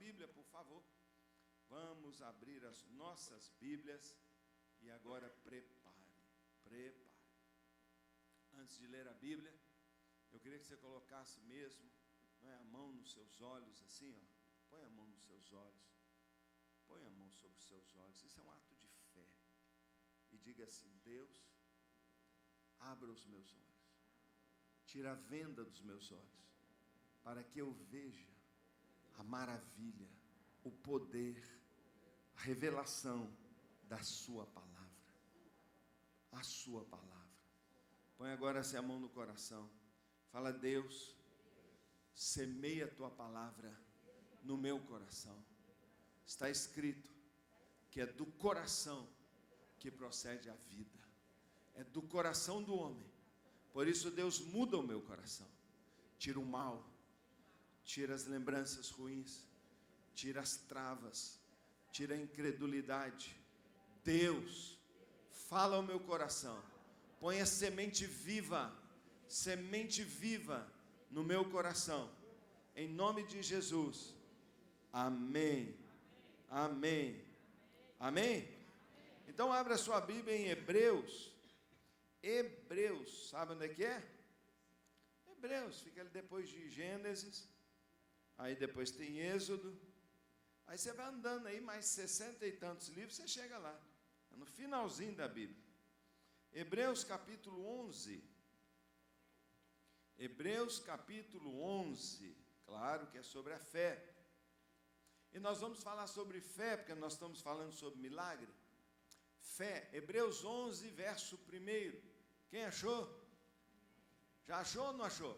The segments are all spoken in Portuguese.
Bíblia, por favor. Vamos abrir as nossas Bíblias e agora prepare. Antes de ler a Bíblia, eu queria que você colocasse mesmo, não é, a mão nos seus olhos, assim, ó. Põe a mão nos seus olhos. Põe a mão sobre os seus olhos. Isso é um ato de fé. E diga assim: Deus, abra os meus olhos. Tira a venda dos meus olhos, para que eu veja a maravilha, o poder, a revelação da sua palavra. A sua palavra. Põe agora essa mão no coração. Fala: Deus, semeia a tua palavra no meu coração. Está escrito que é do coração que procede a vida. É do coração do homem. Por isso Deus muda o meu coração. Tira o mal, tira as lembranças ruins, tira as travas, tira a incredulidade. Deus, fala ao meu coração. Põe a semente viva no meu coração. Em nome de Jesus. Amém. Amém. Amém? Então abra a sua Bíblia em Hebreus. Hebreus, sabe onde é que é? Hebreus, fica ali depois de Gênesis. Aí depois tem Êxodo. Aí você vai andando aí mais 60 e tantos livros, você chega lá. É no finalzinho da Bíblia. Hebreus capítulo 11. Hebreus capítulo 11. Claro que é sobre a fé. E nós vamos falar sobre fé, porque nós estamos falando sobre milagre. Fé, Hebreus 11, verso 1. Quem achou? Já achou ou não achou?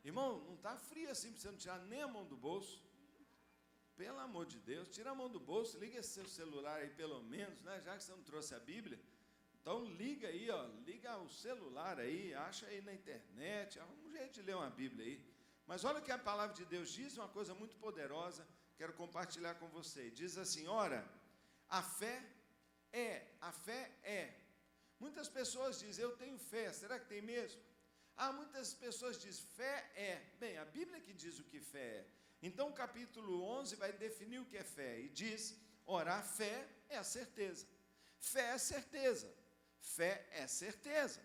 Irmão, não está frio assim para você não tirar nem a mão do bolso. Pelo amor de Deus, tira a mão do bolso, liga esse seu celular aí pelo menos, né? Já que você não trouxe a Bíblia. Então liga aí, ó, liga o celular aí, acha aí na internet, arruma um jeito de ler uma Bíblia aí. Mas olha o que a palavra de Deus diz, uma coisa muito poderosa, quero compartilhar com você. Diz assim: ora, a fé é. Muitas pessoas dizem: eu tenho fé, será que tem mesmo? Muitas pessoas dizem: fé é. Bem, a Bíblia que diz o que fé é. Então o capítulo 11 vai definir o que é fé, e diz: ora, a fé é a certeza. Fé é certeza. Fé é certeza.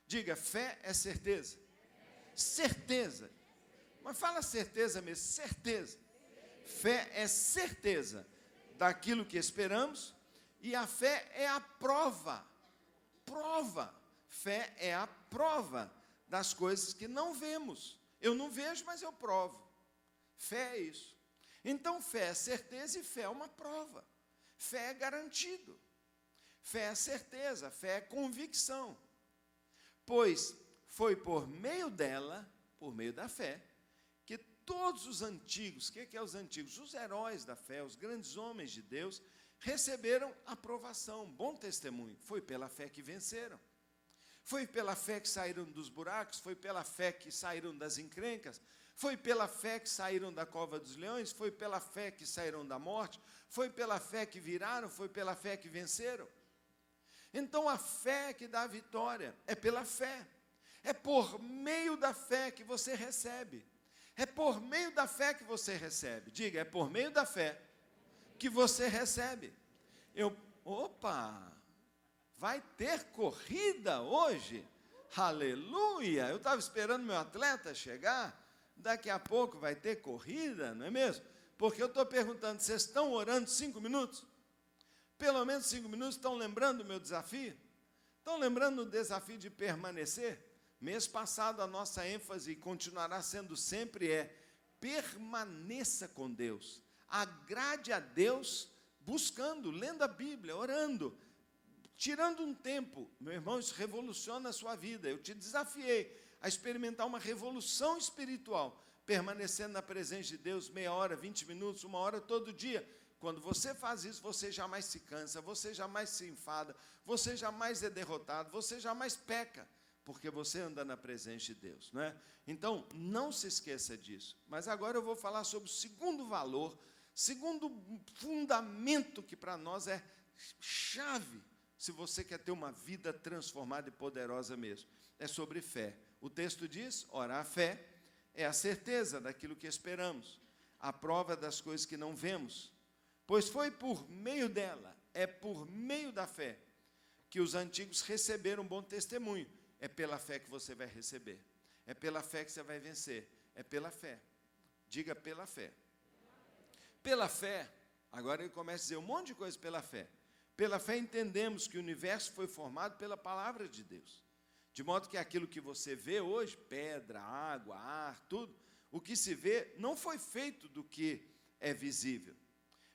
Diga: fé é certeza. Certeza. Mas fala certeza mesmo, certeza. Fé é certeza daquilo que esperamos, e a fé é a prova. Prova. Fé é a prova das coisas que não vemos. Eu não vejo, mas eu provo. Fé é isso. Então fé é certeza e fé é uma prova. Fé é garantido. Fé é certeza, fé é convicção. Pois foi por meio dela, por meio da fé, que todos os antigos, o que é os antigos? Os heróis da fé, os grandes homens de Deus, receberam aprovação, bom testemunho. Foi pela fé que venceram. Foi pela fé que saíram dos buracos, foi pela fé que saíram das encrencas, foi pela fé que saíram da cova dos leões, foi pela fé que saíram da morte, foi pela fé que viraram, foi pela fé que venceram. Então a fé que dá a vitória é pela fé. É por meio da fé que você recebe. É por meio da fé que você recebe. Diga: é por meio da fé que você recebe. Vai ter corrida hoje? Aleluia! Eu estava esperando meu atleta chegar. Daqui a pouco vai ter corrida, não é mesmo? Porque eu estou perguntando: vocês estão orando 5 minutos? Pelo menos 5 minutos. Estão lembrando do meu desafio? Estão lembrando do desafio de permanecer? Mês passado a nossa ênfase continuará sendo sempre permaneça com Deus. Agrade a Deus buscando, lendo a Bíblia, orando, tirando um tempo. Meu irmão, isso revoluciona a sua vida. Eu te desafiei a experimentar uma revolução espiritual, permanecendo na presença de Deus meia hora, 20 minutos, 1 hora todo dia. Quando você faz isso, você jamais se cansa, você jamais se enfada, você jamais é derrotado, você jamais peca, porque você anda na presença de Deus, não é? Então, não se esqueça disso. Mas agora eu vou falar sobre o segundo valor, segundo fundamento que para nós é chave, se você quer ter uma vida transformada e poderosa mesmo. É sobre fé. O texto diz: ora, a fé é a certeza daquilo que esperamos, a prova das coisas que não vemos, pois foi por meio dela, é por meio da fé, que os antigos receberam um bom testemunho. É pela fé que você vai receber, é pela fé que você vai vencer, é pela fé. Diga pela fé. Pela fé, agora ele começa a dizer um monte de coisa pela fé. Pela fé entendemos que o universo foi formado pela palavra de Deus. De modo que aquilo que você vê hoje, pedra, água, ar, tudo, o que se vê não foi feito do que é visível.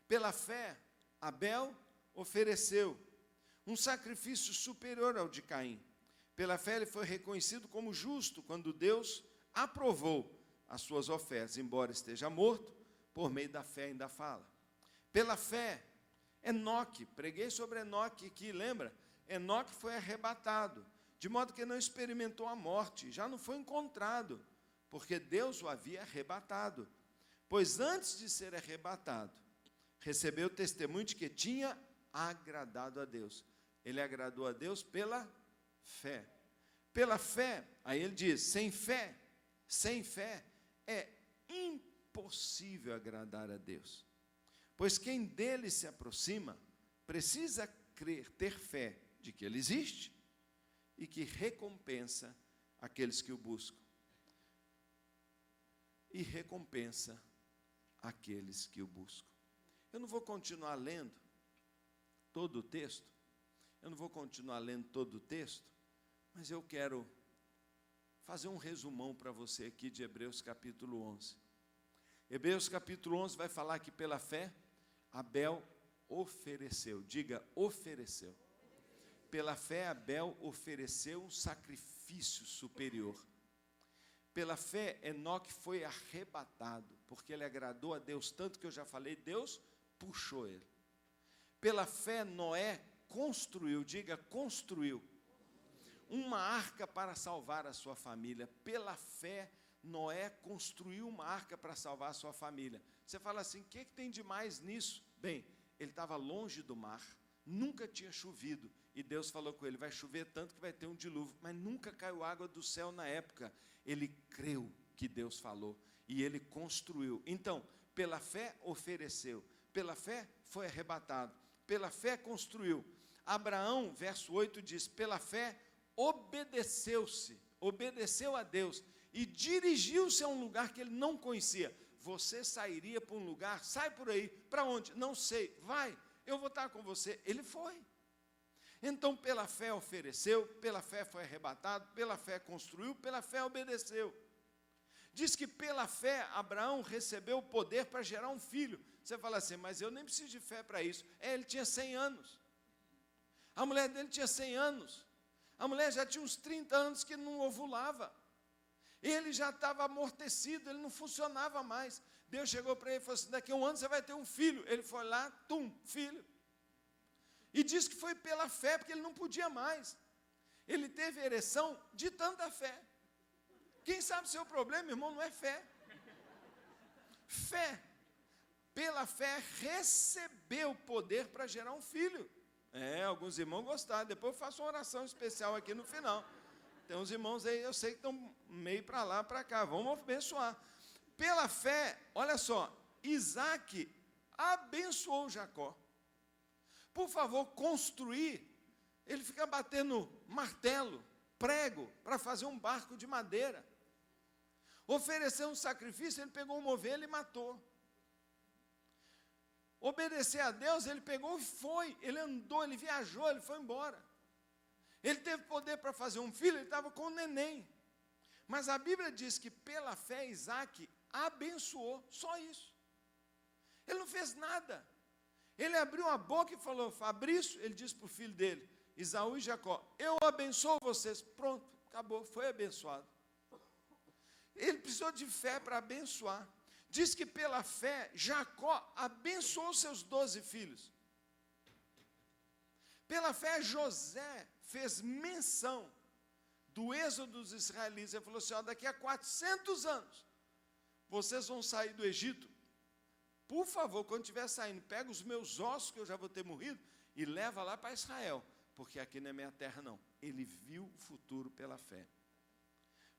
Pela fé, Abel ofereceu um sacrifício superior ao de Caim. Pela fé ele foi reconhecido como justo quando Deus aprovou as suas ofertas, embora esteja morto, por meio da fé ainda fala. Pela fé, Enoque, preguei sobre Enoque aqui, lembra? Enoque foi arrebatado, de modo que não experimentou a morte, já não foi encontrado, porque Deus o havia arrebatado. Pois antes de ser arrebatado, recebeu o testemunho de que tinha agradado a Deus. Ele agradou a Deus pela fé. Pela fé, aí ele diz, sem fé é impossível agradar a Deus. Pois quem dele se aproxima, precisa crer, ter fé de que ele existe e que recompensa aqueles que o buscam. E recompensa aqueles que o buscam. Eu não vou continuar lendo todo o texto, mas eu quero fazer um resumão para você aqui de Hebreus capítulo 11. Hebreus capítulo 11 vai falar que pela fé, Abel ofereceu, diga ofereceu. Pela fé, Abel ofereceu um sacrifício superior. Pela fé, Enoque foi arrebatado, porque ele agradou a Deus, tanto que eu já falei, Deus puxou ele. Pela fé, Noé construiu, diga construiu, uma arca para salvar a sua família. Pela fé, Noé construiu uma arca para salvar a sua família. Você fala assim, o que tem de mais nisso? Bem, ele estava longe do mar, nunca tinha chovido, e Deus falou com ele, vai chover tanto que vai ter um dilúvio, mas nunca caiu água do céu na época. Ele creu que Deus falou, e ele construiu. Então, pela fé ofereceu, pela fé foi arrebatado, pela fé construiu. Abraão, verso 8 diz, pela fé obedeceu a Deus, e dirigiu-se a um lugar que ele não conhecia. Você sairia para um lugar, sai por aí, para onde? Não sei, vai, eu vou estar com você. Ele foi. Então, pela fé ofereceu, pela fé foi arrebatado, pela fé construiu, pela fé obedeceu. Diz que pela fé Abraão recebeu o poder para gerar um filho. Você fala assim, mas eu nem preciso de fé para isso. Ele tinha 100 anos. A mulher dele tinha 100 anos. A mulher já tinha uns 30 anos que não ovulava. Ele já estava amortecido, ele não funcionava mais. Deus chegou para ele e falou assim, daqui a um ano você vai ter um filho. Ele foi lá, filho. E diz que foi pela fé, porque ele não podia mais. Ele teve ereção de tanta fé. Quem sabe o seu problema, irmão, não é fé. Fé. Pela fé, recebeu poder para gerar um filho. Alguns irmãos gostaram. Depois eu faço uma oração especial aqui no final. Tem uns irmãos aí, eu sei que estão meio para lá, para cá. Vamos abençoar. Pela fé, olha só, Isaac abençoou Jacó. Por favor, construir, ele fica batendo martelo, prego, para fazer um barco de madeira. Oferecer um sacrifício, ele pegou uma ovelha e matou. Obedecer a Deus, ele pegou e foi, ele andou, ele viajou, ele foi embora. Ele teve poder para fazer um filho, ele estava com um neném. Mas a Bíblia diz que pela fé Isaac abençoou, só isso. Ele não fez nada. Ele abriu a boca e falou, Fabrício, ele disse para o filho dele, Esaú e Jacó, eu abençoo vocês. Pronto, acabou, foi abençoado. Ele precisou de fé para abençoar. Diz que pela fé, Jacó abençoou seus 12 filhos. Pela fé, José fez menção do êxodo dos israelitas. Ele falou assim, daqui a 400 anos, vocês vão sair do Egito. Por favor, quando estiver saindo, pega os meus ossos, que eu já vou ter morrido, e leva lá para Israel, porque aqui não é minha terra, não. Ele viu o futuro pela fé.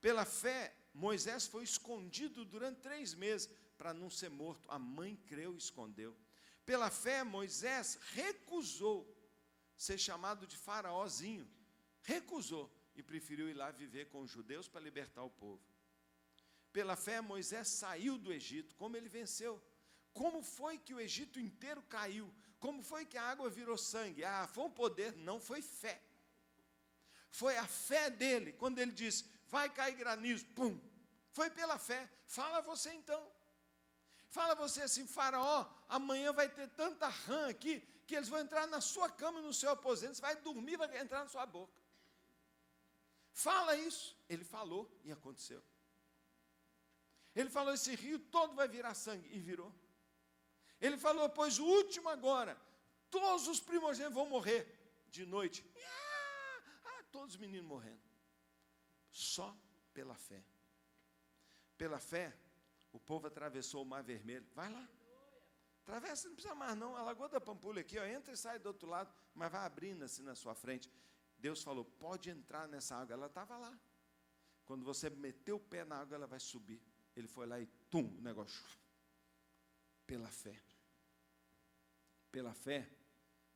Pela fé, Moisés foi escondido durante 3 meses, para não ser morto. A mãe creu e escondeu. Pela fé, Moisés recusou ser chamado de faraózinho. Recusou e preferiu ir lá viver com os judeus para libertar o povo. Pela fé, Moisés saiu do Egito. Como ele venceu? Como foi que o Egito inteiro caiu? Como foi que a água virou sangue? Foi um poder? Não, foi fé. Foi a fé dele, quando ele disse, vai cair granizo, pum. Foi pela fé. Fala você então. Fala você assim, Faraó, amanhã vai ter tanta rã aqui, que eles vão entrar na sua cama, no seu aposento, você vai dormir, vai entrar na sua boca. Fala isso. Ele falou e aconteceu. Ele falou, esse rio todo vai virar sangue, e virou. Ele falou, pois o último agora, todos os primogênitos vão morrer de noite. Todos os meninos morrendo. Só pela fé. Pela fé, o povo atravessou o Mar Vermelho. Vai lá. Atravessa, não precisa mais não. A Lagoa da Pampulha aqui, entra e sai do outro lado, mas vai abrindo assim na sua frente. Deus falou, pode entrar nessa água. Ela estava lá. Quando você meter o pé na água, ela vai subir. Ele foi lá e o negócio. Pela fé. Pela fé,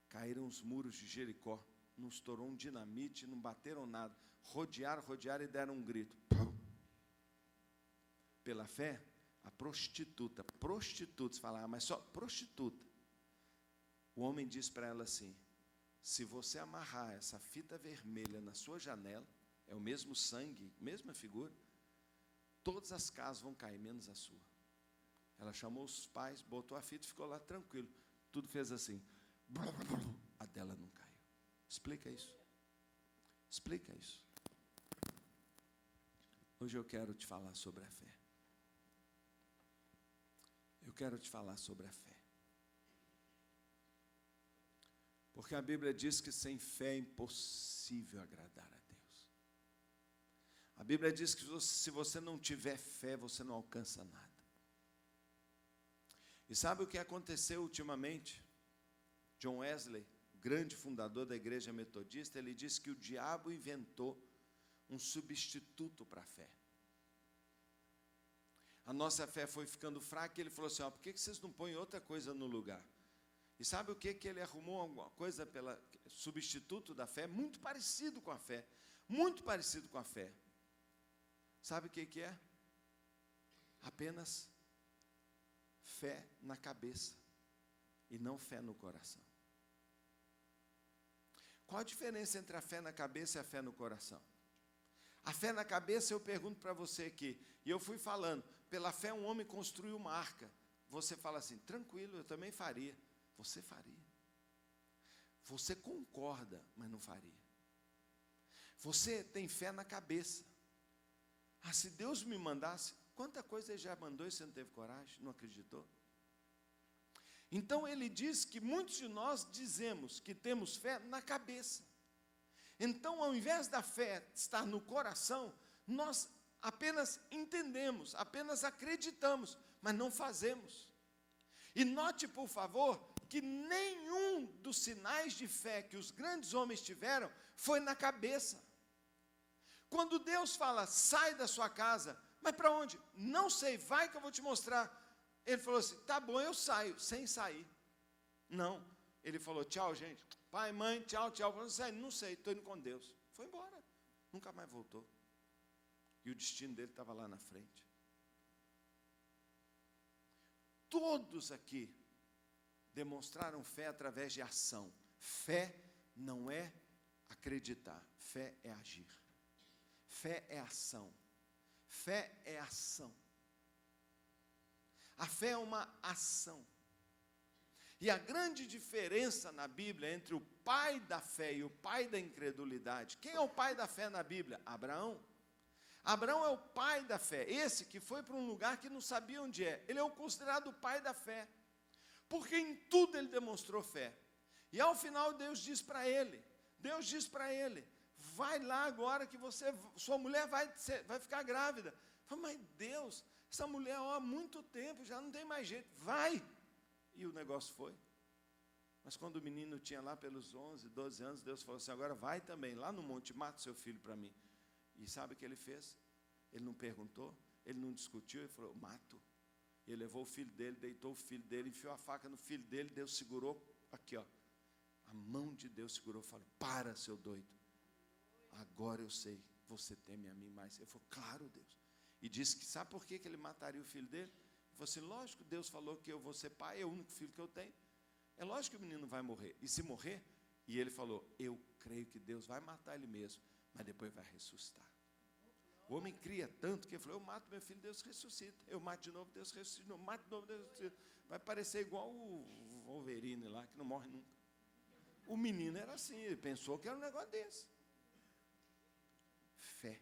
caíram os muros de Jericó. Não estourou um dinamite, não bateram nada. Rodearam e deram um grito. Pela fé, a prostituta, você fala, mas só prostituta. O homem diz para ela assim, se você amarrar essa fita vermelha na sua janela, é o mesmo sangue, mesma figura, todas as casas vão cair, menos a sua. Ela chamou os pais, botou a fita e ficou lá tranquilo. Tudo fez assim. A dela não caiu. Explica isso. Explica isso. Hoje eu quero te falar sobre a fé. Eu quero te falar sobre a fé. Porque a Bíblia diz que sem fé é impossível agradar a Deus. A Bíblia diz que se você não tiver fé, você não alcança nada. E sabe o que aconteceu ultimamente? John Wesley, grande fundador da igreja metodista, ele disse que o diabo inventou um substituto para a fé. A nossa fé foi ficando fraca e ele falou assim, por que vocês não põem outra coisa no lugar? E sabe o que ele arrumou? Alguma coisa pela substituto da fé? Muito parecido com a fé. Muito parecido com a fé. Sabe o que é? Apenas fé na cabeça e não fé no coração. Qual a diferença entre a fé na cabeça e a fé no coração? A fé na cabeça, eu pergunto para você aqui, e eu fui falando, pela fé um homem construiu uma arca. Você fala assim, tranquilo, eu também faria. Você faria. Você concorda, mas não faria. Você tem fé na cabeça. Se Deus me mandasse, quanta coisa Ele já mandou e você não teve coragem, não acreditou? Então ele diz que muitos de nós dizemos que temos fé na cabeça. Então, ao invés da fé estar no coração, nós apenas entendemos, apenas acreditamos, mas não fazemos. E note, por favor, que nenhum dos sinais de fé que os grandes homens tiveram foi na cabeça. Quando Deus fala, sai da sua casa, mas para onde? Não sei, vai que eu vou te mostrar. Ele falou assim, tá bom, eu saio, sem sair. Não, ele falou, tchau, gente. Pai, mãe, tchau, tchau. Não sei, estou indo com Deus. Foi embora, nunca mais voltou. E o destino dele estava lá na frente. Todos aqui demonstraram fé através de ação. Fé não é acreditar, fé é agir. Fé é ação. Fé é ação. A fé é uma ação. E a grande diferença na Bíblia entre o pai da fé e o pai da incredulidade. Quem é o pai da fé na Bíblia? Abraão. Abraão é o pai da fé. Esse que foi para um lugar que não sabia onde é. Ele é o considerado o pai da fé. Porque em tudo ele demonstrou fé. E ao final Deus diz para ele, vai lá agora que sua mulher vai ficar grávida. Fala, mas Deus, essa mulher há muito tempo, já não tem mais jeito, vai. E o negócio foi. Mas quando o menino tinha lá pelos 11, 12 anos, Deus falou assim, agora vai também, lá no monte, mata o seu filho para mim. E sabe o que ele fez? Ele não perguntou, ele não discutiu, ele falou, mato. Ele levou o filho dele, deitou o filho dele, enfiou a faca no filho dele, Deus segurou, aqui ó, a mão de Deus segurou e falou: para, seu doido, agora eu sei, você teme a mim mais. Ele falou: claro, Deus. E disse que, sabe por que ele mataria o filho dele? Ele falou assim: lógico, Deus falou que eu vou ser pai, é o único filho que eu tenho, é lógico que o menino vai morrer, e se morrer, e ele falou: eu creio que Deus vai matar ele mesmo, mas depois vai ressuscitar. O homem cria tanto que ele falou: eu mato meu filho, Deus ressuscita, eu mato de novo, Deus ressuscita, eu mato de novo, Deus ressuscita. Vai parecer igual o Wolverine lá, que não morre nunca. O menino era assim, ele pensou que era um negócio desse. Fé.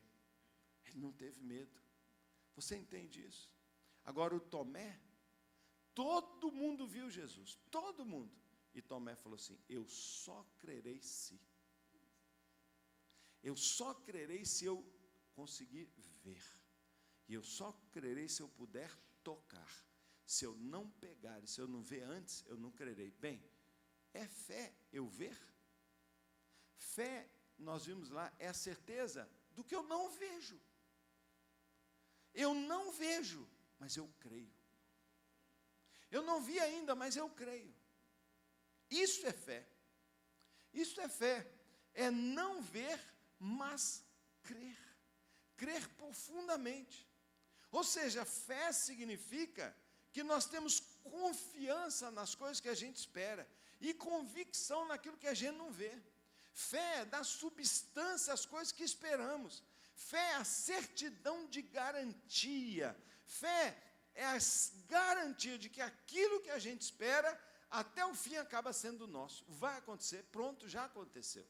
Ele não teve medo. Você entende isso? Agora o Tomé, todo mundo viu Jesus, todo mundo. E Tomé falou assim: eu só crerei se. Eu só crerei se eu conseguir ver. E eu só crerei se eu puder tocar. Se eu não pegar, se eu não ver antes, eu não crerei. Bem, é fé eu ver? Fé, nós vimos lá, é a certeza do que eu não vejo. Eu não vejo, mas eu creio. Eu não vi ainda, mas eu creio. Isso é fé. Isso é fé. É não ver, mas crer. Crer profundamente. Ou seja, fé significa que nós temos confiança nas coisas que a gente espera e convicção naquilo que a gente não vê. Fé dá substância às coisas que esperamos. Fé é a certidão de garantia. Fé é a garantia de que aquilo que a gente espera, até o fim acaba sendo nosso. Vai acontecer, pronto, já aconteceu.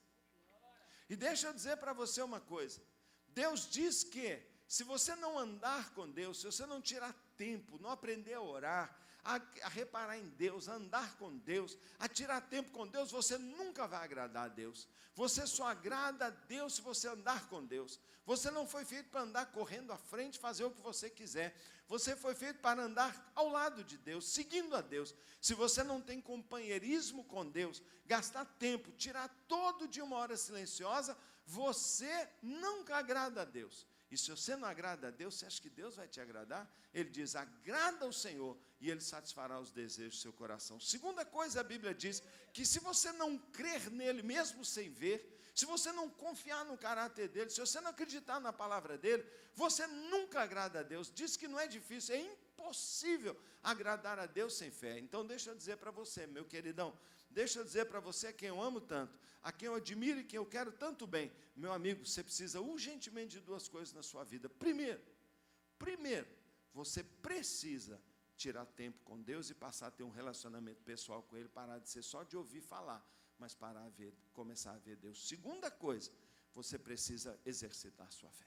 E deixa eu dizer para você uma coisa. Deus diz que, se você não andar com Deus, se você não tirar tempo, não aprender a orar, a reparar em Deus, a andar com Deus, a tirar tempo com Deus, você nunca vai agradar a Deus. Você só agrada a Deus se você andar com Deus. Você não foi feito para andar correndo à frente, fazer o que você quiser. Você foi feito para andar ao lado de Deus, seguindo a Deus. Se você não tem companheirismo com Deus, gastar tempo, tirar todo dia uma hora silenciosa, você nunca agrada a Deus. E se você não agrada a Deus, você acha que Deus vai te agradar? Ele diz: agrada ao Senhor e Ele satisfará os desejos do seu coração. Segunda coisa, a Bíblia diz que se você não crer nele, mesmo sem ver, se você não confiar no caráter dele, se você não acreditar na palavra dele, você nunca agrada a Deus. Diz que não é difícil, é impossível agradar a Deus sem fé. Então deixa eu dizer para você, meu queridão, deixa eu dizer para você, a quem eu amo tanto, a quem eu admiro e quem eu quero tanto bem, meu amigo, você precisa urgentemente de duas coisas na sua vida. Primeiro, você precisa tirar tempo com Deus e passar a ter um relacionamento pessoal com Ele, parar de ser só de ouvir falar, mas parar a ver, começar a ver Deus. Segunda coisa, você precisa exercitar a sua fé.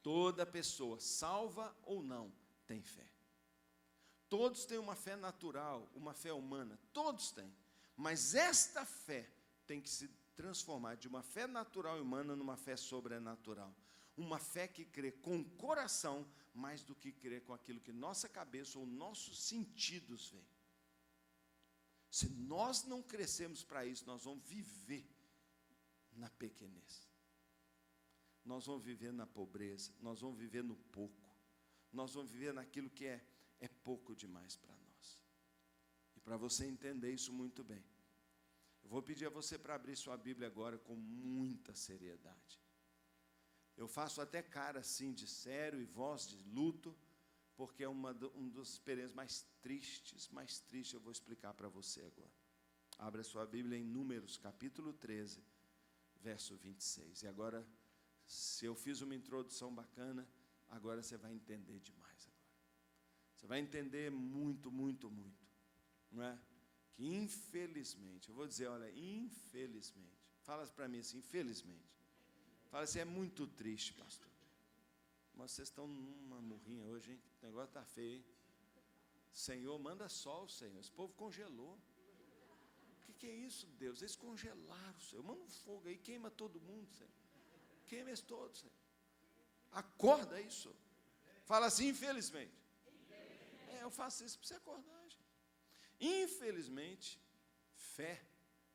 Toda pessoa, salva ou não, tem fé. Todos têm uma fé natural, uma fé humana, todos têm. Mas esta fé tem que se transformar de uma fé natural e humana numa fé sobrenatural. Uma fé que crê com o coração, mais do que crê com aquilo que nossa cabeça ou nossos sentidos veem. Se nós não crescermos para isso, nós vamos viver na pequenez. Nós vamos viver na pobreza, nós vamos viver no pouco. Nós vamos viver naquilo que é pouco demais para nós. E para você entender isso muito bem, eu vou pedir a você para abrir sua Bíblia agora com muita seriedade. Eu faço até cara assim de sério e voz de luto, porque é um dos experiências mais tristes eu vou explicar para você agora. Abra sua Bíblia em Números, capítulo 13, verso 26. E agora, se eu fiz uma introdução bacana, agora você vai entender demais agora. Você vai entender muito, muito, muito. Não é? Que infelizmente, eu vou dizer, olha, infelizmente, fala para mim assim, infelizmente. Fala assim, é muito triste, pastor. Mas vocês estão numa murrinha hoje, hein? O negócio está feio, hein? Senhor, manda sol, Senhor. Esse povo congelou. O que é isso, Deus? Eles congelaram, Senhor. Manda um fogo aí, queima todo mundo, Senhor. Queima eles todos, Senhor. Acorda isso. Fala assim, infelizmente. Eu faço isso para você acordar, gente. Infelizmente, fé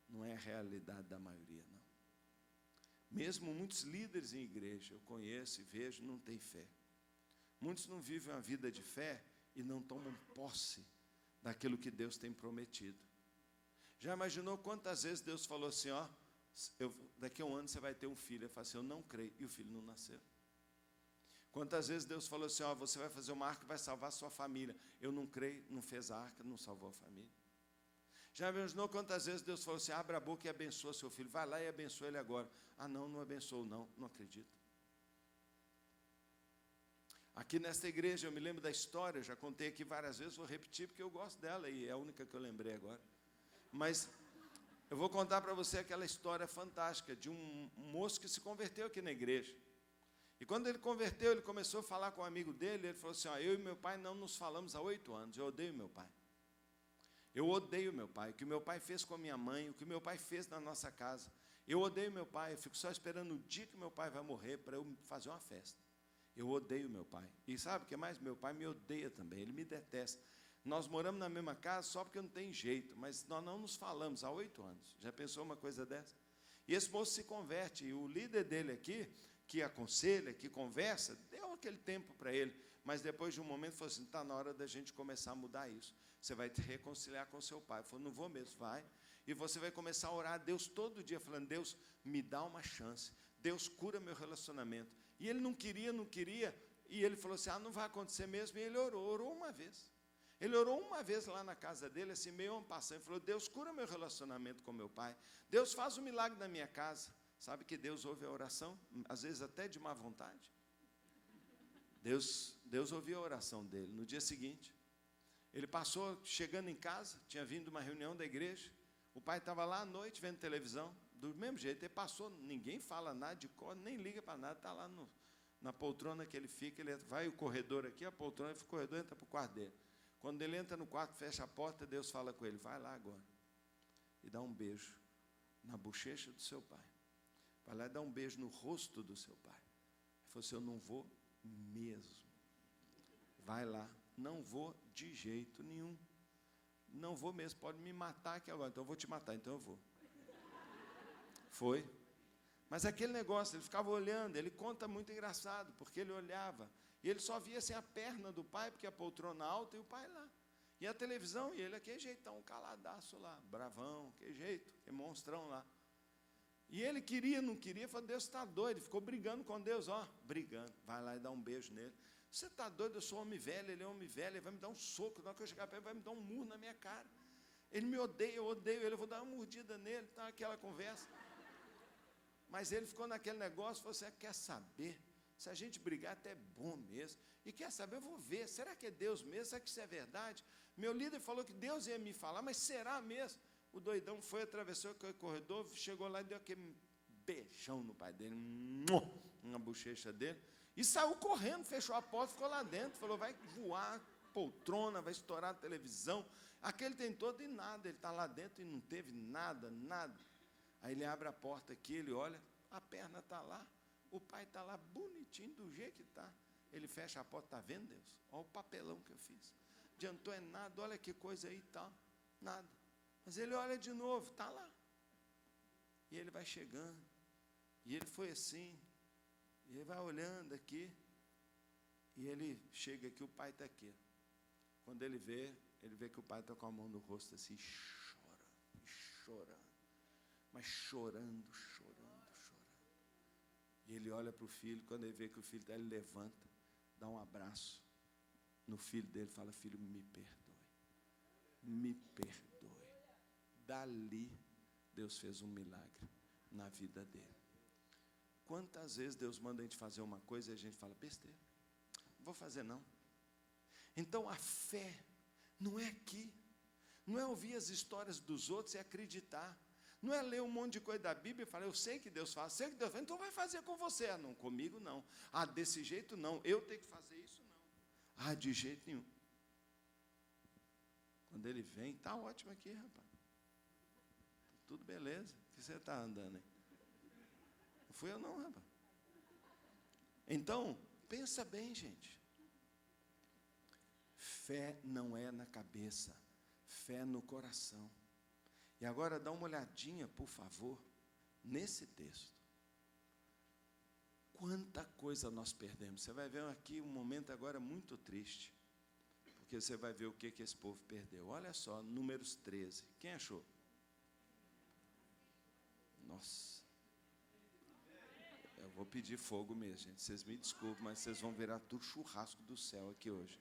não é a realidade da maioria, não. Mesmo muitos líderes em igreja, eu conheço e vejo, não tem fé. Muitos não vivem uma vida de fé e não tomam posse daquilo que Deus tem prometido. Já imaginou quantas vezes Deus falou assim, ó, daqui a um ano você vai ter um filho. Ele falou assim, eu não creio, e o filho não nasceu. Quantas vezes Deus falou assim, ó, você vai fazer uma arca e vai salvar a sua família. Eu não creio, não fez a arca, não salvou a família. Já imaginou quantas vezes Deus falou assim, abre a boca e abençoa seu filho. Vai lá e abençoa ele agora. Ah, não, não abençoou, não acredito. Aqui nesta igreja, eu me lembro da história, já contei aqui várias vezes, vou repetir porque eu gosto dela e é a única que eu lembrei agora. Mas eu vou contar para você aquela história fantástica de um moço que se converteu aqui na igreja. E quando ele converteu, ele começou a falar com um amigo dele, ele falou assim, ó, eu e meu pai não nos falamos há 8 anos, eu odeio meu pai. Eu odeio meu pai, o que meu pai fez com a minha mãe, o que meu pai fez na nossa casa. Eu odeio meu pai, eu fico só esperando o dia que meu pai vai morrer para eu fazer uma festa. Eu odeio meu pai. E sabe o que mais? Meu pai me odeia também, ele me detesta. Nós moramos na mesma casa só porque não tem jeito, mas nós não nos falamos há 8 anos. Já pensou uma coisa dessa? E esse moço se converte, e o líder dele aqui, que aconselha, que conversa, deu aquele tempo para ele, mas depois de um momento falou assim, está na hora da gente começar a mudar isso. Você vai te reconciliar com seu pai. Ele falou, não vou mesmo, vai. E você vai começar a orar a Deus todo dia, falando, Deus, me dá uma chance. Deus, cura meu relacionamento. E ele não queria, e ele falou assim, não vai acontecer mesmo. E ele orou uma vez. Ele orou uma vez lá na casa dele, assim, meio um passando, e falou, Deus, cura meu relacionamento com meu pai. Deus, faz um milagre na minha casa. Sabe que Deus ouve a oração, às vezes até de má vontade. Deus ouviu a oração dele. No dia seguinte, ele passou, chegando em casa, tinha vindo uma reunião da igreja, o pai estava lá à noite vendo televisão, do mesmo jeito, ele passou, ninguém fala nada de cor, nem liga para nada, está lá na poltrona que ele fica, ele vai o corredor aqui, a poltrona, o corredor entra para o quarto dele. Quando ele entra no quarto, fecha a porta, Deus fala com ele, vai lá agora, e dá um beijo na bochecha do seu pai. Vai lá e dá um beijo no rosto do seu pai. Ele falou assim, eu não vou mesmo. Vai lá, não vou de jeito nenhum. Não vou mesmo, pode me matar aqui agora, então eu vou te matar, então eu vou. Foi. Mas aquele negócio, ele ficava olhando, ele conta muito engraçado, porque ele olhava, e ele só via assim a perna do pai, porque a poltrona alta e o pai lá. E a televisão, e ele aquele jeitão, caladaço lá, bravão, que jeito, que monstrão lá. E ele queria, não queria, falou, Deus está doido, ficou brigando com Deus, ó, brigando, vai lá e dá um beijo nele. Você está doido, eu sou homem velho, ele é homem velho, ele vai me dar um soco, na hora que eu chegar perto, ele vai me dar um murro na minha cara. Ele me odeia, eu odeio ele, eu vou dar uma mordida nele, tá aquela conversa. Mas ele ficou naquele negócio, você quer saber, se a gente brigar até é bom mesmo, e quer saber, eu vou ver, será que é Deus mesmo, será que isso é verdade? Meu líder falou que Deus ia me falar, mas será mesmo? O doidão foi, atravessou o corredor, chegou lá e deu aquele beijão no pai dele, na bochecha dele, e saiu correndo, fechou a porta, ficou lá dentro, falou, vai voar poltrona, vai estourar a televisão, aquele tem todo e nada, ele está lá dentro e não teve nada. Aí ele abre a porta aqui, ele olha, a perna está lá, o pai está lá bonitinho, do jeito que está, ele fecha a porta, está vendo, Deus? Olha o papelão que eu fiz, adiantou é nada, olha que coisa aí e tal, nada. Mas ele olha de novo, está lá. E ele vai chegando. E ele foi assim. E ele vai olhando aqui. E ele chega aqui, o pai está aqui. Quando ele vê que o pai está com a mão no rosto assim, chorando. Mas chorando. E ele olha para o filho, quando ele vê que o filho está, ele levanta, dá um abraço no filho dele, fala, filho, me perdoe. Me perdoe. Dali, Deus fez um milagre na vida dele. Quantas vezes Deus manda a gente fazer uma coisa e a gente fala, besteira, não vou fazer não. Então a fé não é aqui, não é ouvir as histórias dos outros e acreditar, não é ler um monte de coisa da Bíblia e falar, eu sei que Deus faz, então vai fazer com você. Ah, não, comigo não. Ah, desse jeito não, eu tenho que fazer isso não. Ah, de jeito nenhum. Quando ele vem, está ótimo aqui, rapaz. Tudo beleza, o que você está andando aí? Não fui eu não, rapaz. Então, pensa bem, gente. Fé não é na cabeça, fé no coração. E agora dá uma olhadinha, por favor, nesse texto. quanta coisa nós perdemos. Você vai ver aqui um momento agora muito triste, porque você vai ver o que esse povo perdeu. Olha só, Números 13. Quem achou? Nossa. Eu vou pedir fogo mesmo, gente. Vocês me desculpem, mas vocês vão virar tudo churrasco do céu aqui hoje.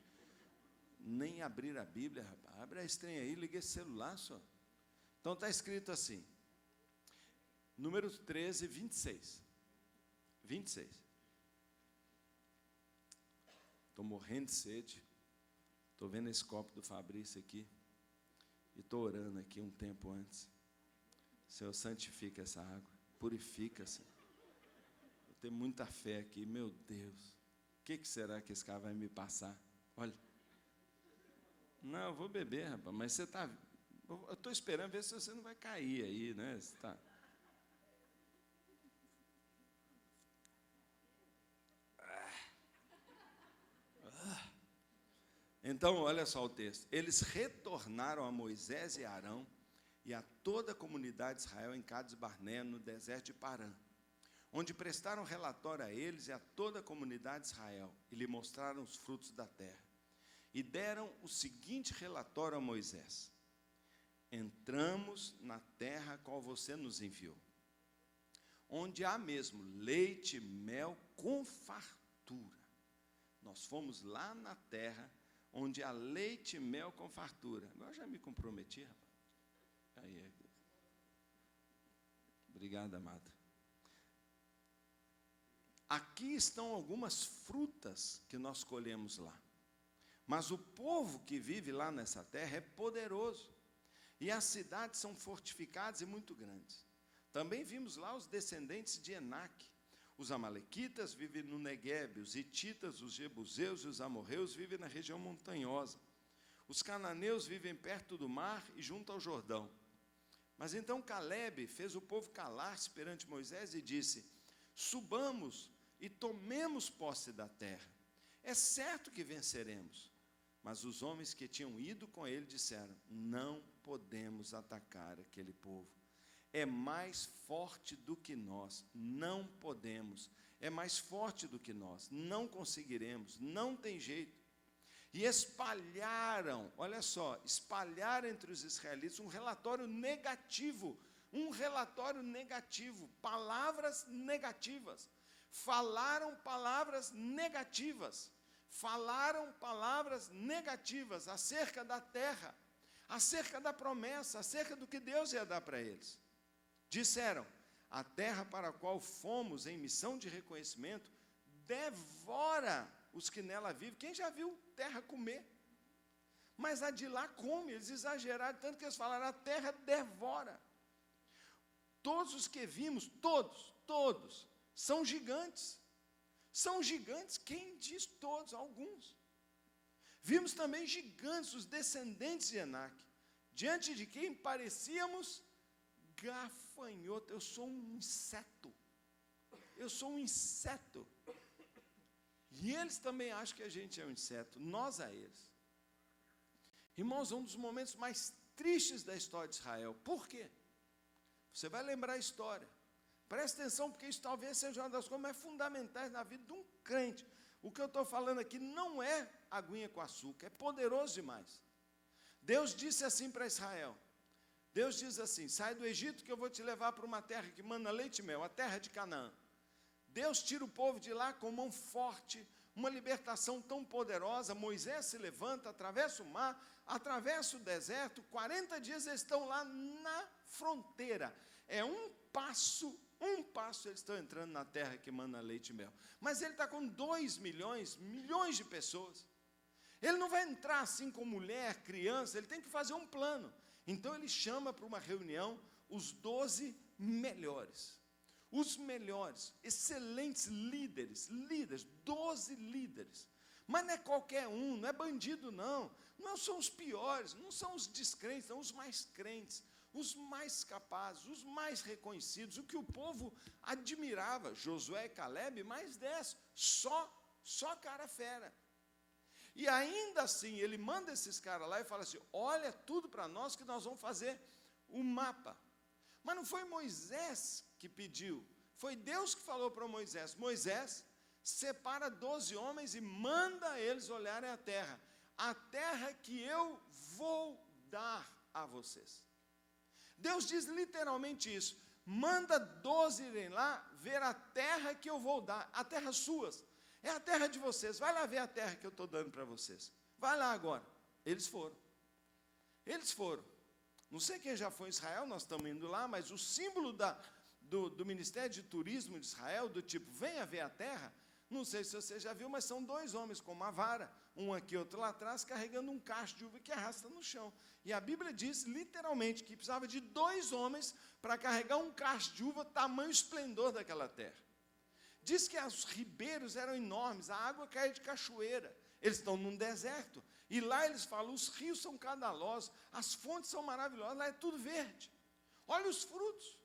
Nem abrir a Bíblia, rapaz. Abre a estranha aí, liga esse celular só. Então está escrito assim, Números 13, 26. 26. Estou morrendo de sede. Estou vendo esse copo do Fabrício aqui. E estou orando aqui um tempo antes. Senhor, santifica essa água. Purifica-se. Eu tenho muita fé aqui. Meu Deus. O que será que esse cara vai me passar? Olha. Não, eu vou beber, rapaz. Mas você está... Eu estou esperando ver se você não vai cair aí, né? Você está... Então, olha só o texto. Eles retornaram a Moisés e Arão e a toda a comunidade de Israel em Cádiz Barnea, no deserto de Parã, onde prestaram relatório a eles e a toda a comunidade de Israel, e lhe mostraram os frutos da terra. E deram o seguinte relatório a Moisés: entramos na terra a qual você nos enviou, onde há mesmo leite e mel com fartura. Nós fomos lá na terra onde há leite e mel com fartura. Agora já me comprometi, rapaz. Aí, obrigado, amada. Aqui estão algumas frutas que nós colhemos lá. Mas o povo que vive lá nessa terra é poderoso. E as cidades são fortificadas e muito grandes. Também vimos lá os descendentes de Enaque. Os amalequitas vivem no Neguebe, os hititas, os jebuseus e os amorreus vivem na região montanhosa. Os cananeus vivem perto do mar e junto ao Jordão. Mas então Calebe fez o povo calar-se perante Moisés e disse: subamos e tomemos posse da terra. É certo que venceremos. Mas os homens que tinham ido com ele disseram: não podemos atacar aquele povo. É mais forte do que nós, não podemos. É mais forte do que nós, não conseguiremos, não tem jeito. E espalharam, olha só, espalharam entre os israelitas um relatório negativo, palavras negativas. Falaram palavras negativas acerca da terra, acerca da promessa, acerca do que Deus ia dar para eles. Disseram: a terra para a qual fomos em missão de reconhecimento devora os que nela vivem. Quem já viu terra comer? Mas a de lá come. Eles exageraram tanto que eles falaram: a terra devora. Todos os que vimos, todos, são gigantes. São gigantes, quem diz todos? Alguns. Vimos também gigantes, os descendentes de Enaque, diante de quem parecíamos gafanhoto. Eu sou um inseto. E eles também acham que a gente é um inseto, nós a eles. Irmãos, um dos momentos mais tristes da história de Israel. Por quê? Você vai lembrar a história. Presta atenção, porque isso talvez seja uma das coisas mais fundamentais na vida de um crente. O que eu estou falando aqui não é aguinha com açúcar, é poderoso demais. Deus disse assim para Israel. Deus diz assim: sai do Egito que eu vou te levar para uma terra que mana leite e mel, a terra de Canaã. Deus tira o povo de lá com mão forte, uma libertação tão poderosa. Moisés se levanta, atravessa o mar, atravessa o deserto, 40 dias eles estão lá na fronteira. É um passo eles estão entrando na terra que mana leite e mel. Mas ele está com 2 milhões de pessoas. Ele não vai entrar assim com mulher, criança, ele tem que fazer um plano. Então ele chama para uma reunião os 12 melhores. Os melhores, excelentes líderes, 12 líderes. Mas não é qualquer um, não é bandido não. Não são os piores, não são os descrentes, são os mais crentes, os mais capazes, os mais reconhecidos, o que o povo admirava. Josué e Calebe, mais 10, só cara fera. E ainda assim, ele manda esses caras lá e fala assim: olha tudo para nós que nós vamos fazer um mapa. Mas não foi Moisés que pediu, Foi Deus que falou para Moisés: Moisés, separa 12 homens e manda eles olharem a terra que eu vou dar a vocês. Deus diz literalmente isso: manda 12 irem lá ver a terra que eu vou dar, a terra suas, é a terra de vocês, vai lá ver a terra que eu estou dando para vocês, vai lá agora. Eles foram, não sei quem já foi em Israel, nós estamos indo lá, mas o símbolo do Ministério de Turismo de Israel, do tipo, venha ver a terra, não sei se você já viu, mas são 2 homens com uma vara, um aqui, outro lá atrás, carregando um cacho de uva que arrasta no chão. E a Bíblia diz, literalmente, que precisava de 2 homens para carregar um cacho de uva, tamanho esplendor daquela terra. Diz que os ribeiros eram enormes, a água caía de cachoeira. Eles estão num deserto, e lá eles falam, os rios são caudalosos, as fontes são maravilhosas, lá é tudo verde. Olha os frutos.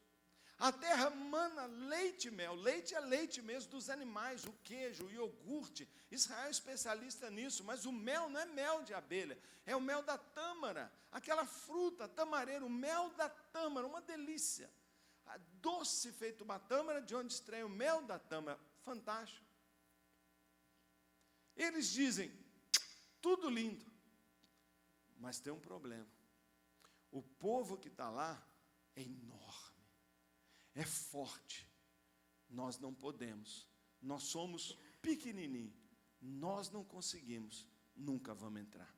A terra mana leite e mel. Leite é leite mesmo dos animais, o queijo, o iogurte. Israel é especialista nisso, mas o mel não é mel de abelha, é o mel da tâmara, aquela fruta, tamareira, o mel da tâmara, uma delícia. Doce feito uma tâmara, de onde extrai o mel da tâmara, fantástico. Eles dizem, tudo lindo, mas tem um problema. O povo que está lá é enorme. É forte, nós não podemos, nós somos pequenininhos, nós não conseguimos, nunca vamos entrar.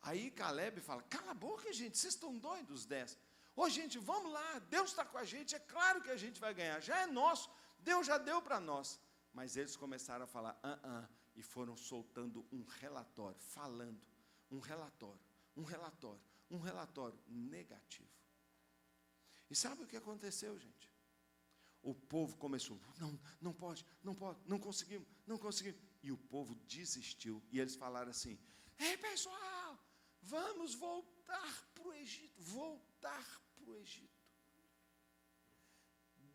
Aí Caleb fala, cala a boca, gente, vocês estão doidos, 10. Ô, gente, vamos lá, Deus está com a gente, é claro que a gente vai ganhar, já é nosso, Deus já deu para nós. Mas eles começaram a falar, e foram soltando um relatório, falando, um relatório negativo. E sabe o que aconteceu, gente? O povo começou, não pode, não conseguimos. E o povo desistiu. E eles falaram assim, ei pessoal, vamos voltar para o Egito.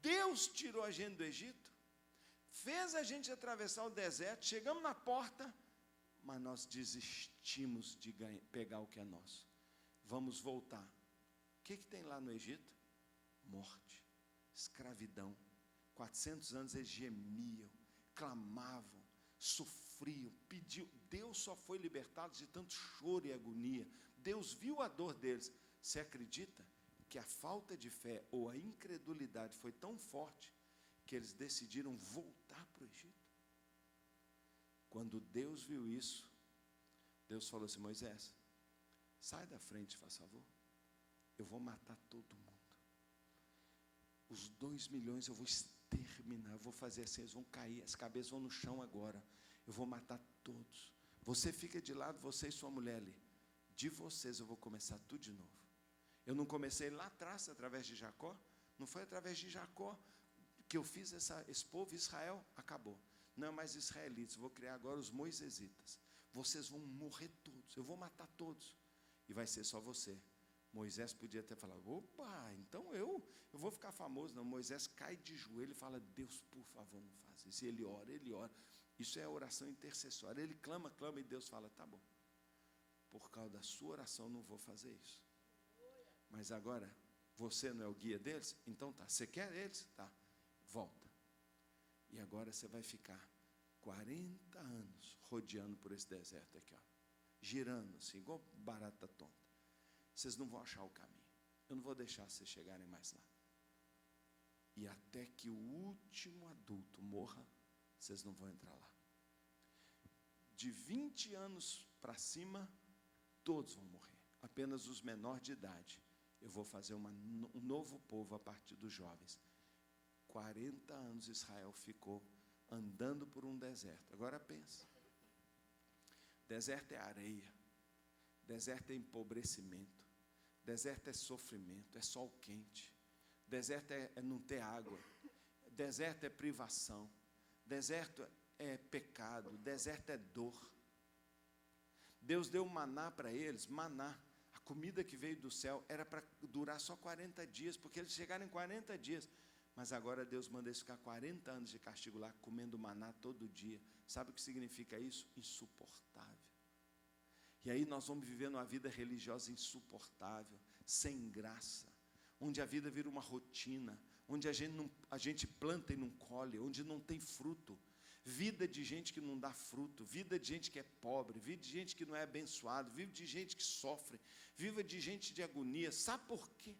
Deus tirou a gente do Egito, fez a gente atravessar o deserto, chegamos na porta, mas nós desistimos de pegar o que é nosso. Vamos voltar. O que tem lá no Egito? Morte. Escravidão, 400 anos eles gemiam, clamavam, sofriam, pediam. Deus só foi libertado de tanto choro e agonia. Deus viu a dor deles. Você acredita que a falta de fé ou a incredulidade foi tão forte que eles decidiram voltar para o Egito? Quando Deus viu isso, Deus falou assim, Moisés, sai da frente, faz favor, eu vou matar todo mundo. Os 2 milhões eu vou exterminar, eu vou fazer assim, eles vão cair, as cabeças vão no chão agora, eu vou matar todos. Você fica de lado, você e sua mulher ali. De vocês eu vou começar tudo de novo. Eu não comecei lá atrás, através de Jacó, não foi através de Jacó que eu fiz esse povo, Israel, acabou. Não é mais israelitas, eu vou criar agora os moisesitas. Vocês vão morrer todos, eu vou matar todos, e vai ser só você. Moisés podia ter falado, opa, então eu vou ficar famoso. Não, Moisés cai de joelho e fala, Deus, por favor, não faça isso. E ele ora. Isso é oração intercessória. Ele clama, e Deus fala, tá bom. Por causa da sua oração, não vou fazer isso. Mas agora, você não é o guia deles? Então tá, você quer eles? Tá, volta. E agora você vai ficar 40 anos rodeando por esse deserto aqui, ó, girando assim, igual barata tonta. Vocês não vão achar o caminho. Eu não vou deixar vocês chegarem mais lá. E até que o último adulto morra, vocês não vão entrar lá. De 20 anos para cima, todos vão morrer. Apenas os menores de idade. Eu vou fazer um novo povo a partir dos jovens. 40 anos Israel ficou andando por um deserto. Agora pensa. Deserto é areia. Deserto é empobrecimento. Deserto é sofrimento, é sol quente. Deserto é não ter água. Deserto é privação. Deserto é pecado. Deserto é dor. Deus deu maná para eles, maná. A comida que veio do céu era para durar só 40 dias, porque eles chegaram em 40 dias. Mas agora Deus manda eles ficar 40 anos de castigo lá, comendo maná todo dia. Sabe o que significa isso? Insuportável. E aí nós vamos vivendo uma vida religiosa insuportável, sem graça, onde a vida vira uma rotina, onde a gente planta e não colhe, onde não tem fruto. Vida de gente que não dá fruto, vida de gente que é pobre, vida de gente que não é abençoado, vida de gente que sofre, vida de gente de agonia. Sabe por quê?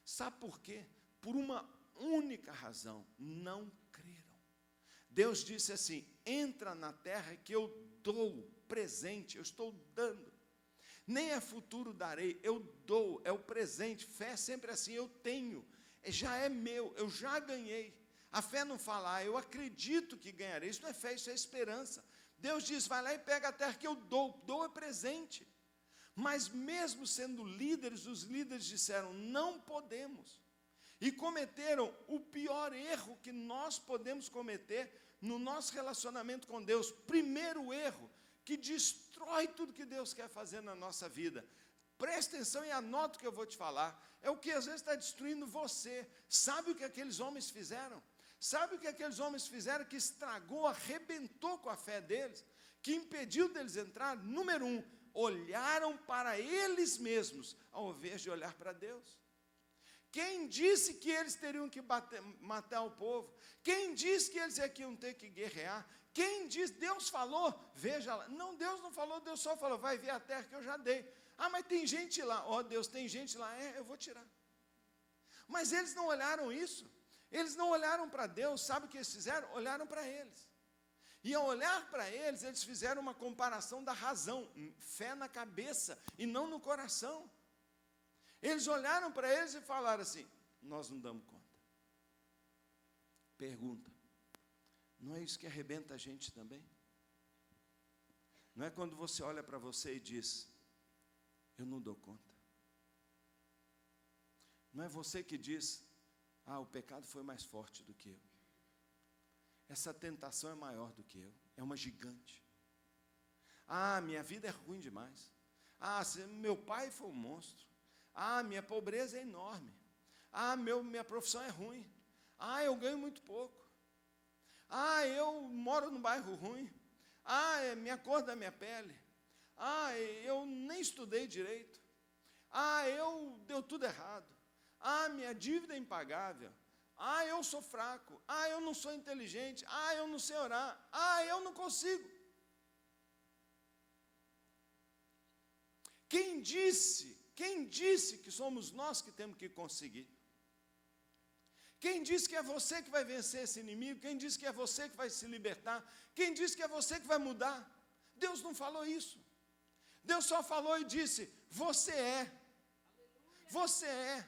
Sabe por quê? Por uma única razão: não creram. Deus disse assim: entra na terra que eu dou presente, eu estou dando. Nem é futuro darei, eu dou, é o presente. Fé é sempre assim: eu tenho, já é meu, eu já ganhei. A fé não fala, eu acredito que ganharei. Isso não é fé, isso é esperança. Deus diz, vai lá e pega a terra que eu dou é presente. Mas mesmo sendo líderes, os líderes disseram, não podemos. E cometeram o pior erro que nós podemos cometer no nosso relacionamento com Deus. Primeiro erro, que destrói tudo que Deus quer fazer na nossa vida. Presta atenção e anota o que eu vou te falar. É o que às vezes está destruindo você. Sabe o que aqueles homens fizeram? Sabe o que aqueles homens fizeram que estragou, arrebentou com a fé deles? Que impediu deles entrar? Número 1, olharam para eles mesmos, ao invés de olhar para Deus. Quem disse que eles teriam que matar o povo? Quem disse que eles iam ter que guerrear? Quem disse? Deus falou, veja lá. Não, Deus não falou, Deus só falou, vai ver a terra que eu já dei. Ah, mas tem gente lá. Ó, Deus, tem gente lá. Eu vou tirar. Mas eles não olharam isso. Eles não olharam para Deus, sabe o que eles fizeram? Olharam para eles. E ao olhar para eles, eles fizeram uma comparação da razão, fé na cabeça e não no coração. Eles olharam para eles e falaram assim, nós não damos conta. Pergunta, não é isso que arrebenta a gente também? Não é quando você olha para você e diz, eu não dou conta. Não é você que diz, o pecado foi mais forte do que eu. Essa tentação é maior do que eu. É uma gigante. Minha vida é ruim demais. Meu pai foi um monstro. Minha pobreza é enorme. Minha profissão é ruim. Eu ganho muito pouco. Eu moro num bairro ruim. Minha cor da minha pele. Eu nem estudei direito. Deu tudo errado. Minha dívida é impagável. Eu sou fraco. Eu não sou inteligente. Eu não sei orar. Eu não consigo. Quem disse que somos nós que temos que conseguir? Quem disse que é você que vai vencer esse inimigo? Quem disse que é você que vai se libertar? Quem disse que é você que vai mudar? Deus não falou isso. Deus só falou e disse, você é. Você é.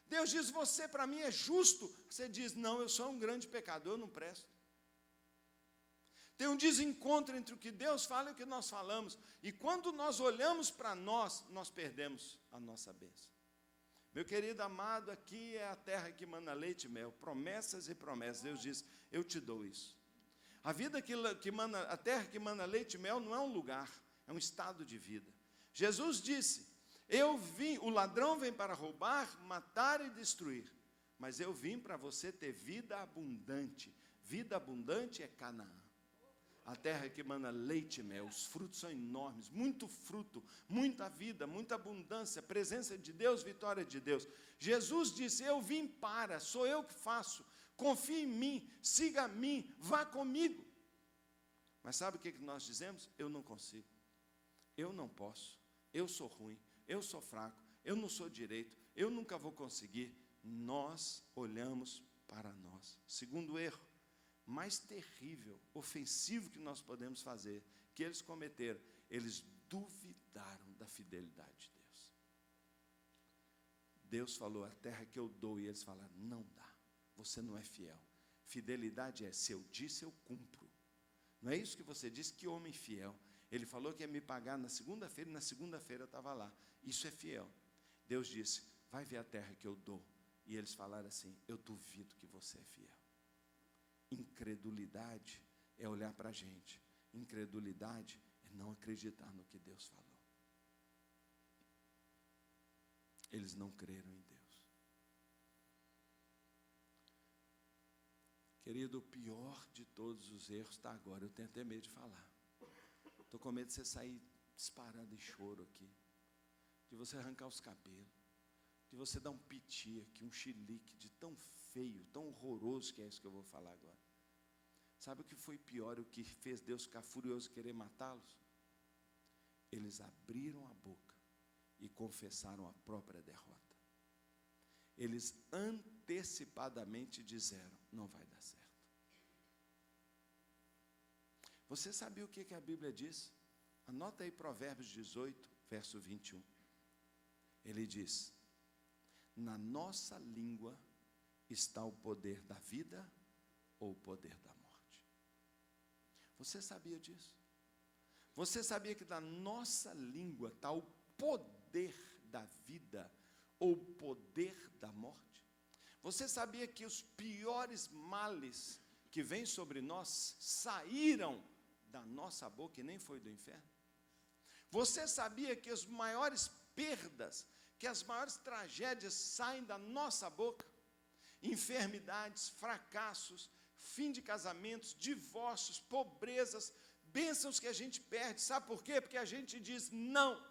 Deus diz, você para mim é justo. Você diz, não, eu sou um grande pecador, eu não presto. Tem um desencontro entre o que Deus fala e o que nós falamos. E quando nós olhamos para nós, nós perdemos a nossa bênção. Meu querido amado, aqui é a terra que mana leite e mel, promessas e promessas. Deus diz, eu te dou isso. A vida a terra que mana leite e mel não é um lugar, é um estado de vida. Jesus disse, o ladrão vem para roubar, matar e destruir, mas eu vim para você ter vida abundante. Vida abundante é Canaã. A terra que mana leite e mel, os frutos são enormes, muito fruto, muita vida, muita abundância, presença de Deus, vitória de Deus. Jesus disse, eu vim para, sou eu que faço, confie em mim, siga a mim, vá comigo. Mas sabe o que nós dizemos? Eu não consigo, eu não posso, eu sou ruim, eu sou fraco, eu não sou direito, eu nunca vou conseguir. Nós olhamos para nós. Segundo erro, mais terrível, ofensivo que nós podemos fazer, que eles cometeram, eles duvidaram da fidelidade de Deus. Deus falou, a terra que eu dou, e eles falaram, não dá, você não é fiel. Fidelidade é, se eu disse, eu cumpro. Não é isso que você disse? Que homem fiel. Ele falou que ia me pagar na segunda-feira, e na segunda-feira eu estava lá. Isso é fiel. Deus disse, vai ver a terra que eu dou. E eles falaram assim, eu duvido que você é fiel. Incredulidade é olhar para a gente. Incredulidade é não acreditar no que Deus falou. Eles não creram em Deus. Querido, o pior de todos os erros está agora. Eu tenho até medo de falar. Estou com medo de você sair disparando em choro aqui. De você arrancar os cabelos. de você dar um piti aqui, um chilique, de tão feio, tão horroroso que é isso que eu vou falar agora. Sabe o que foi pior, o que fez Deus ficar furioso e querer matá-los? Eles abriram a boca e confessaram a própria derrota. Eles antecipadamente disseram, não vai dar certo. Você sabia o que a Bíblia diz? Anota aí Provérbios 18, verso 21. Ele diz, na nossa língua está o poder da vida ou o poder da morte. Você sabia disso? Você sabia que na nossa língua está o poder da vida ou o poder da morte? Você sabia que os piores males que vêm sobre nós saíram da nossa boca e nem foi do inferno? Você sabia que as maiores perdas, que as maiores tragédias saem da nossa boca? Enfermidades, fracassos, fim de casamentos, divórcios, pobrezas, bênçãos que a gente perde. Sabe por quê? Porque a gente diz não.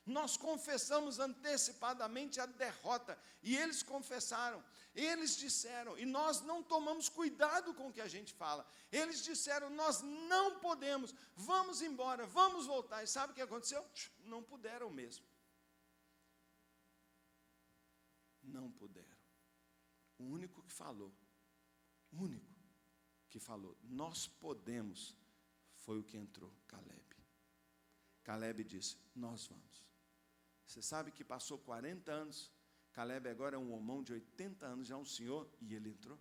Nós confessamos antecipadamente a derrota, e eles confessaram, eles disseram, e nós não tomamos cuidado com o que a gente fala. Eles disseram, nós não podemos, vamos embora, vamos voltar. E sabe o que aconteceu? Não puderam mesmo. Não puderam. O único que falou, nós podemos, foi o que entrou, Caleb. Caleb disse, nós vamos. Você sabe que passou 40 anos, Caleb agora é um homão de 80 anos, já é um senhor, e ele entrou.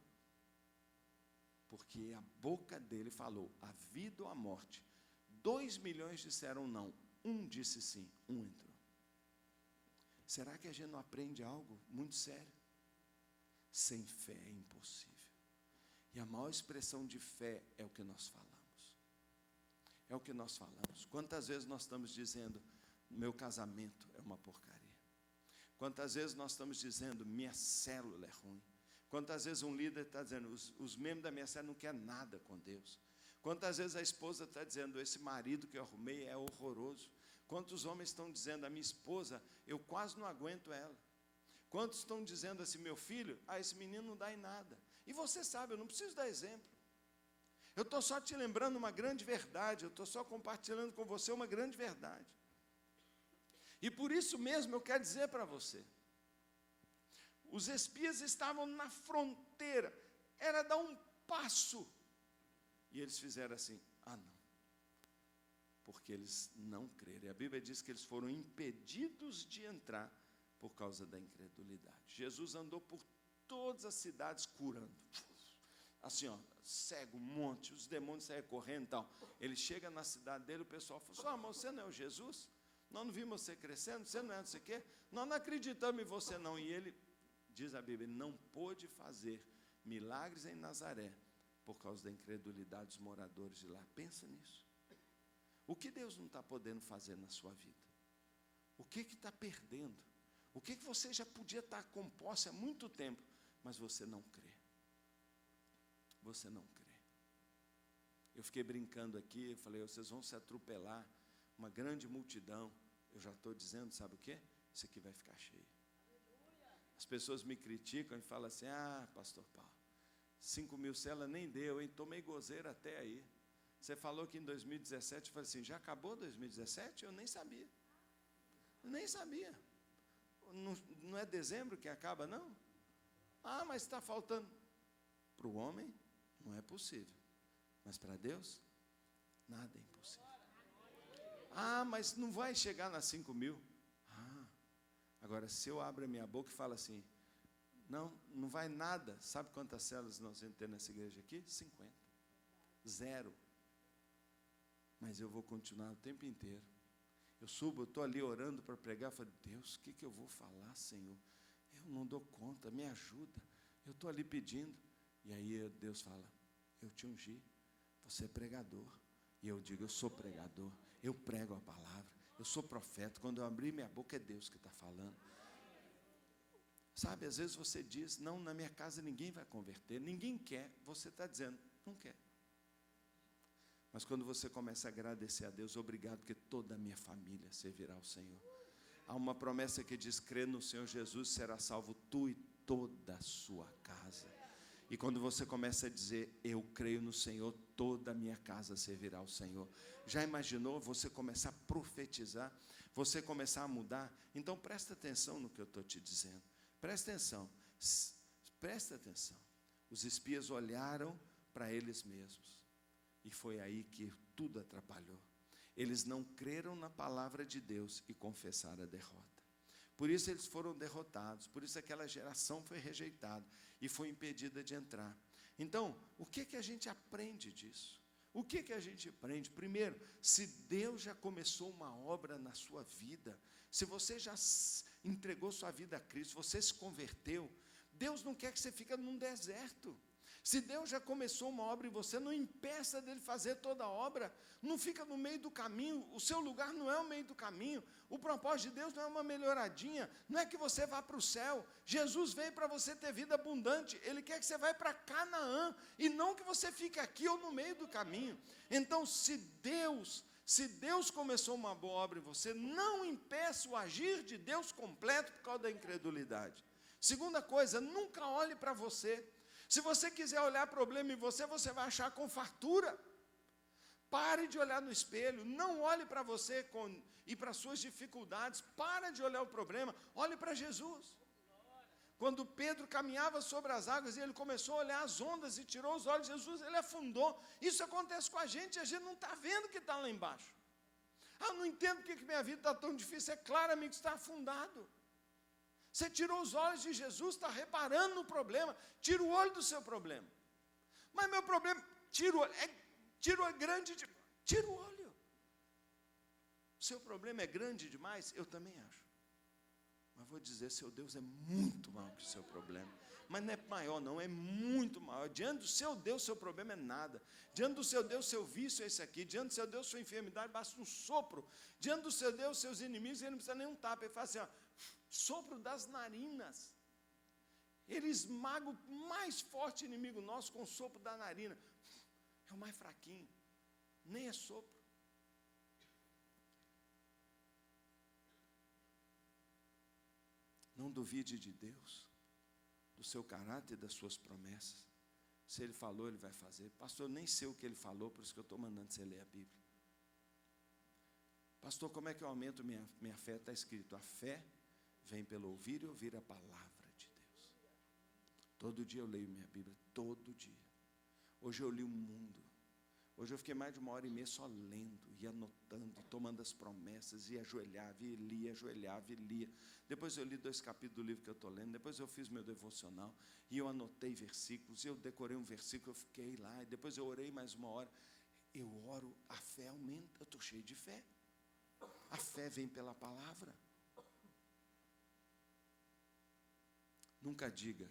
Porque a boca dele falou, a vida ou a morte. 2 milhões disseram não, 1 disse sim, 1 entrou. Será que a gente não aprende algo muito sério? Sem fé é impossível. E a maior expressão de fé é o que nós falamos. É o que nós falamos. Quantas vezes nós estamos dizendo, meu casamento é uma porcaria. Quantas vezes nós estamos dizendo, minha célula é ruim. Quantas vezes um líder está dizendo, os membros da minha célula não querem nada com Deus. Quantas vezes a esposa está dizendo, esse marido que eu arrumei é horroroso. Quantos homens estão dizendo, a minha esposa, eu quase não aguento ela. Quantos estão dizendo assim, meu filho, esse menino não dá em nada. E você sabe, eu não preciso dar exemplo. Eu estou só te lembrando uma grande verdade, eu estou só compartilhando com você uma grande verdade. E por isso mesmo eu quero dizer para você, os espias estavam na fronteira, era dar um passo, e eles fizeram assim, não, porque eles não creram. E a Bíblia diz que eles foram impedidos de entrar por causa da incredulidade. Jesus andou por todas as cidades curando, assim, cego, um monte, os demônios saíram correndo e tal. Ele chega na cidade dele, o pessoal falou, mas você não é o Jesus? Nós não vimos você crescendo, você não é não sei o quê, nós não acreditamos em você não. E ele, diz a Bíblia, ele não pôde fazer milagres em Nazaré, por causa da incredulidade dos moradores de lá. Pensa nisso. O que Deus não está podendo fazer na sua vida? O que está perdendo? O que você já podia estar com posse há muito tempo, mas você não crê? Você não crê. Eu fiquei brincando aqui, eu falei, vocês vão se atropelar, uma grande multidão. Eu já estou dizendo, sabe o quê? Isso aqui vai ficar cheio. As pessoas me criticam e falam assim, pastor Paulo, 5.000 células nem deu, hein? Tomei gozeira até aí. Você falou que em 2017, eu falei assim, já acabou 2017? Eu nem sabia. Nem sabia. Não é dezembro que acaba, não? Mas está faltando. Para o homem, não é possível. Mas para Deus, nada é impossível. Mas não vai chegar nas 5.000. Agora, se eu abro a minha boca e falo assim, não vai nada. Sabe quantas células nós vamos ter nessa igreja aqui? 50. 0. Mas eu vou continuar o tempo inteiro. Eu subo, eu estou ali orando para pregar, eu falo, Deus, o que eu vou falar, Senhor? Eu não dou conta, me ajuda. Eu estou ali pedindo. E aí Deus fala, eu te ungi, você é pregador. E eu digo, eu sou pregador, eu prego a palavra, eu sou profeta. Quando eu abrir minha boca, é Deus que está falando. Sabe, às vezes você diz, não, na minha casa ninguém vai converter, ninguém quer. Você está dizendo, não quer. Mas quando você começa a agradecer a Deus, obrigado, porque toda a minha família servirá ao Senhor. Há uma promessa que diz: crê no Senhor Jesus, será salvo tu e toda a sua casa. E quando você começa a dizer: eu creio no Senhor, toda a minha casa servirá ao Senhor. Já imaginou você começar a profetizar? Você começar a mudar? Então presta atenção no que eu estou te dizendo. Presta atenção. Presta atenção. Os espias olharam para eles mesmos. E foi aí que tudo atrapalhou. Eles não creram na palavra de Deus e confessaram a derrota. Por isso eles foram derrotados. Por isso aquela geração foi rejeitada e foi impedida de entrar. Então, o que a gente aprende disso? O que a gente aprende? Primeiro, se Deus já começou uma obra na sua vida, se você já entregou sua vida a Cristo, você se converteu, Deus não quer que você fique num deserto. Se Deus já começou uma obra em você, não impeça dele fazer toda a obra, não fica no meio do caminho, o seu lugar não é o meio do caminho, o propósito de Deus não é uma melhoradinha, não é que você vá para o céu. Jesus veio para você ter vida abundante, Ele quer que você vá para Canaã, e não que você fique aqui ou no meio do caminho. Então, se Deus começou uma boa obra em você, não impeça o agir de Deus completo por causa da incredulidade. Segunda coisa, nunca olhe para você. Se você quiser olhar problema em você, você vai achar com fartura. Pare de olhar no espelho, não olhe para você e para suas dificuldades, para de olhar o problema, olhe para Jesus. Quando Pedro caminhava sobre as águas e ele começou a olhar as ondas e tirou os olhos de Jesus, ele afundou. Isso acontece com a gente não está vendo que está lá embaixo. Não entendo porque que minha vida está tão difícil. É claro, amigo, que está afundado. Você tirou os olhos de Jesus, está reparando no problema, tira o olho do seu problema. Mas meu problema, tira o olho é grande demais, tira o olho. O seu problema é grande demais? Eu também acho. Mas vou dizer, seu Deus é muito maior que o seu problema. Mas não é maior não, é muito maior. Diante do seu Deus, seu problema é nada. Diante do seu Deus, seu vício é esse aqui. Diante do seu Deus, sua enfermidade, basta um sopro. Diante do seu Deus, seus inimigos, ele não precisa nem um tapa. Ele faz assim, ó, sopro das narinas. Ele esmaga o mais forte inimigo nosso com o sopro da narina. É o mais fraquinho. Nem é sopro. Não duvide de Deus, do seu caráter e das suas promessas. Se Ele falou, Ele vai fazer. Pastor, eu nem sei o que Ele falou, por isso que eu estou mandando você ler a Bíblia. Pastor, como é que eu aumento minha fé? Está escrito, a fé vem pelo ouvir e ouvir a palavra de Deus. Todo dia eu leio minha Bíblia, todo dia. Hoje eu li o mundo. Hoje eu fiquei mais de 1h30 só lendo, e anotando, e tomando as promessas, e ajoelhava, e lia, ajoelhava, e lia. Depois eu li 2 capítulos do livro que eu estou lendo, depois eu fiz meu devocional, e eu anotei versículos, e eu decorei um versículo, eu fiquei lá, e depois eu orei mais 1 hora. Eu oro, a fé aumenta, eu estou cheio de fé. A fé vem pela palavra. Nunca diga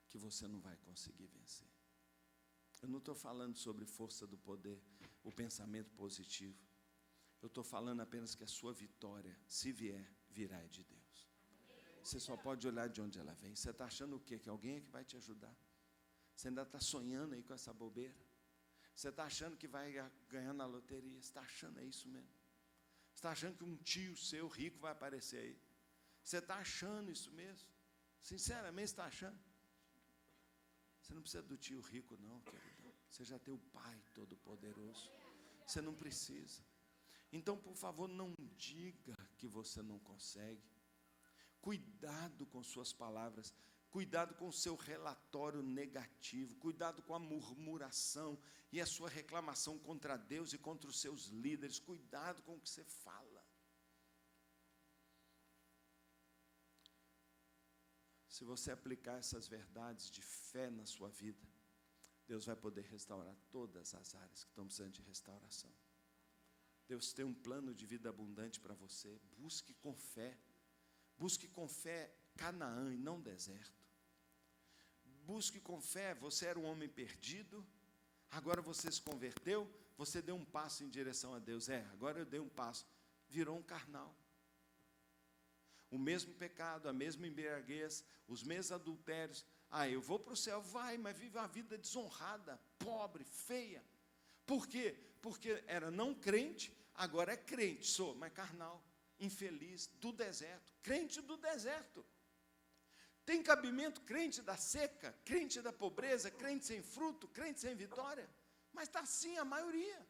que você não vai conseguir vencer. Eu não estou falando sobre força do poder, o pensamento positivo. Eu estou falando apenas que a sua vitória, se vier, virá de Deus. Você só pode olhar de onde ela vem. Você está achando o quê? Que alguém é que vai te ajudar? Você ainda está sonhando aí com essa bobeira? Você está achando que vai ganhar na loteria? Você está achando é isso mesmo? Você está achando que um tio seu rico vai aparecer aí? Você está achando isso mesmo? Sinceramente, você está achando? Você não precisa do tio rico não, querido. Você já tem o Pai Todo-Poderoso. Você não precisa. Então, por favor, não diga que você não consegue. Cuidado com suas palavras. Cuidado com o seu relatório negativo. Cuidado com a murmuração e a sua reclamação contra Deus e contra os seus líderes. Cuidado com o que você fala. Se você aplicar essas verdades de fé na sua vida, Deus vai poder restaurar todas as áreas que estão precisando de restauração. Deus tem um plano de vida abundante para você. Busque com fé. Busque com fé Canaã e não deserto. Busque com fé. Você era um homem perdido, agora você se converteu, você deu um passo em direção a Deus. Agora eu dei um passo. Virou um carnal. O mesmo pecado, a mesma embriaguez, os mesmos adultérios. Eu vou para o céu, vai, mas vive uma vida desonrada, pobre, feia. Por quê? Porque era não crente, agora é crente, mas carnal. infeliz do deserto, crente do deserto. Tem cabimento crente da seca, crente da pobreza, crente sem fruto, crente sem vitória? Mas está assim a maioria.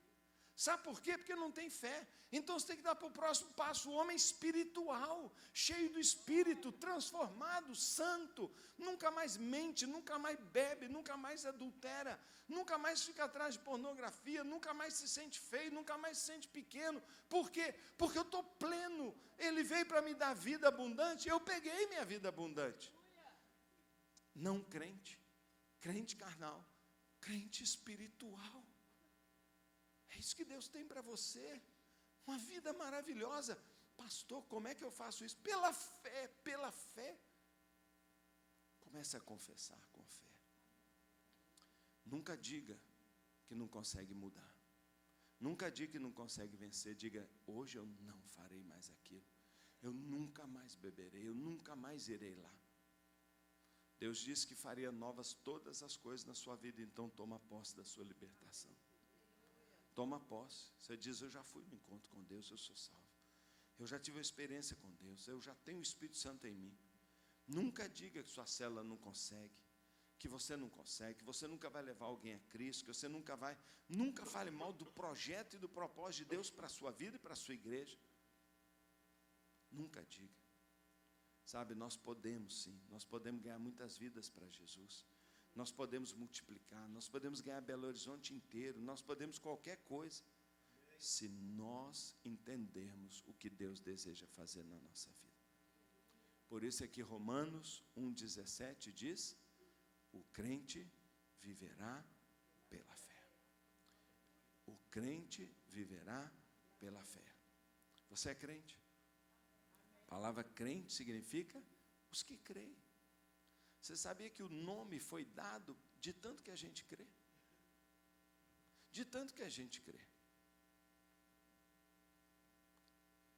Sabe por quê? Porque não tem fé. Então você tem que dar para o próximo passo, o homem espiritual, cheio do Espírito, transformado, santo, nunca mais mente, nunca mais bebe, nunca mais adultera, nunca mais fica atrás de pornografia, nunca mais se sente feio, nunca mais se sente pequeno. Por quê? Porque eu estou pleno. Ele veio para me dar vida abundante, eu peguei minha vida abundante. Não crente, crente carnal, crente espiritual. É isso que Deus tem para você, uma vida maravilhosa. Pastor, como é que eu faço isso? Pela fé, pela fé. Comece a confessar com fé. Nunca diga que não consegue mudar. Nunca diga que não consegue vencer. Diga, hoje eu não farei mais aquilo. Eu nunca mais beberei, eu nunca mais irei lá. Deus disse que faria novas todas as coisas na sua vida, então toma posse da sua libertação. Toma posse. Você diz, eu já fui no encontro com Deus, eu sou salvo. Eu já tive uma experiência com Deus, eu já tenho o Espírito Santo em mim. Nunca diga que sua célula não consegue, que você não consegue, que você nunca vai levar alguém a Cristo, que você nunca fale mal do projeto e do propósito de Deus para a sua vida e para a sua igreja. Nunca diga. Sabe, nós podemos sim, nós podemos ganhar muitas vidas para Jesus. Nós podemos multiplicar, nós podemos ganhar Belo Horizonte inteiro, nós podemos qualquer coisa, se nós entendermos o que Deus deseja fazer na nossa vida. Por isso é que Romanos 1,17 diz, o crente viverá pela fé. O crente viverá pela fé. Você é crente? A palavra crente significa os que creem. Você sabia que o nome foi dado de tanto que a gente crê? De tanto que a gente crê.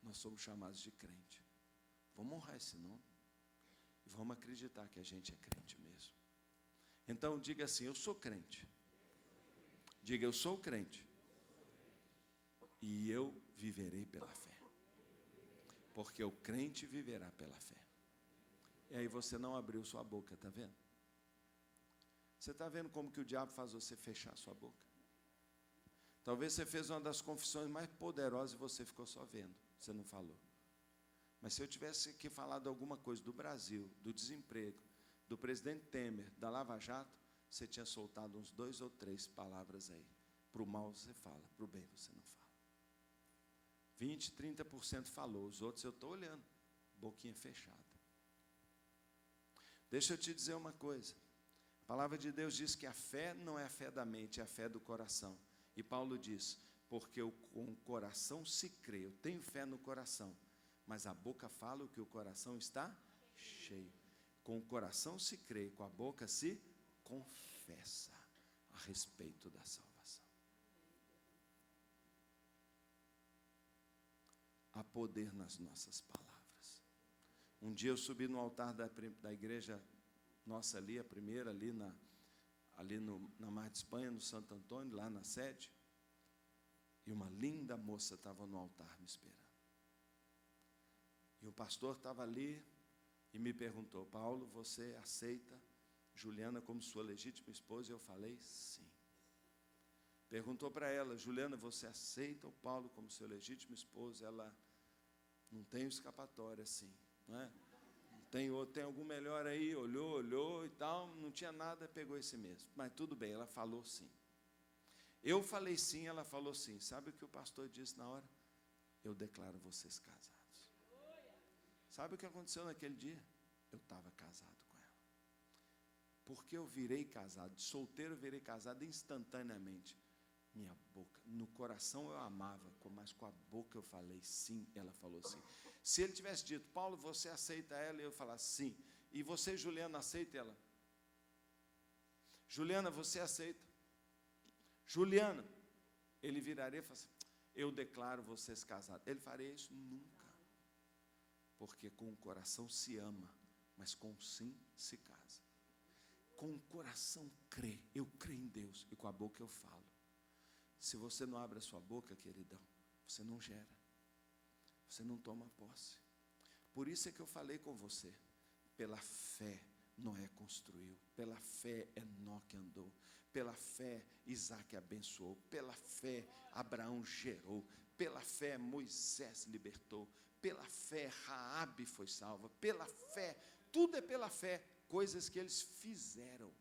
Nós somos chamados de crente. Vamos honrar esse nome. E vamos acreditar que a gente é crente mesmo. Então diga assim, eu sou crente. Diga, eu sou crente. E eu viverei pela fé. Porque o crente viverá pela fé. E aí você não abriu sua boca, está vendo? Você está vendo como que o diabo faz você fechar sua boca? Talvez você fez uma das confissões mais poderosas e você ficou só vendo, você não falou. Mas se eu tivesse aqui falado alguma coisa do Brasil, do desemprego, do presidente Temer, da Lava Jato, você tinha soltado uns 2 ou 3 palavras aí. Para o mal você fala, para o bem você não fala. 20, 30% falou, os outros eu estou olhando, boquinha fechada. Deixa eu te dizer uma coisa, a palavra de Deus diz que a fé não é a fé da mente, é a fé do coração. E Paulo diz, porque com o coração se crê, eu tenho fé no coração, mas a boca fala o que o coração está cheio. Com o coração se crê, com a boca se confessa a respeito da salvação. Há poder nas nossas palavras. Um dia eu subi no altar da igreja nossa ali, a primeira, na Mar de Espanha, no Santo Antônio, lá na sede, e uma linda moça estava no altar me esperando. E o pastor estava ali e me perguntou, Paulo, você aceita Juliana como sua legítima esposa? E eu falei, sim. Perguntou para ela, Juliana, você aceita o Paulo como seu legítimo esposo? Ela, não tem escapatória, sim. Não é? Tem algum melhor aí? Olhou e tal, não tinha nada, pegou esse mesmo. Mas tudo bem, ela falou sim. Eu falei sim, ela falou sim. Sabe o que o pastor disse na hora? Eu declaro vocês casados. Sabe o que aconteceu naquele dia? Eu estava casado com ela. Porque eu virei casado, de solteiro eu virei casado instantaneamente. Minha boca, no coração eu amava, mas com a boca eu falei sim, ela falou sim. Se ele tivesse dito, Paulo, você aceita ela? E eu falasse sim. E você, Juliana, aceita ela? Juliana, você aceita? Juliana, ele viraria e falaria assim, eu declaro vocês casados. Ele faria isso? Nunca. Porque com o coração se ama, mas com o sim se casa. Com o coração crê, eu creio em Deus, e com a boca eu falo. Se você não abre a sua boca, queridão, você não gera. você não toma posse. Por isso é que eu falei com você, pela fé Noé construiu, pela fé Enoque andou, pela fé Isaac abençoou, pela fé Abraão gerou, pela fé Moisés libertou, pela fé Raabe foi salva, pela fé, tudo é pela fé, coisas que eles fizeram.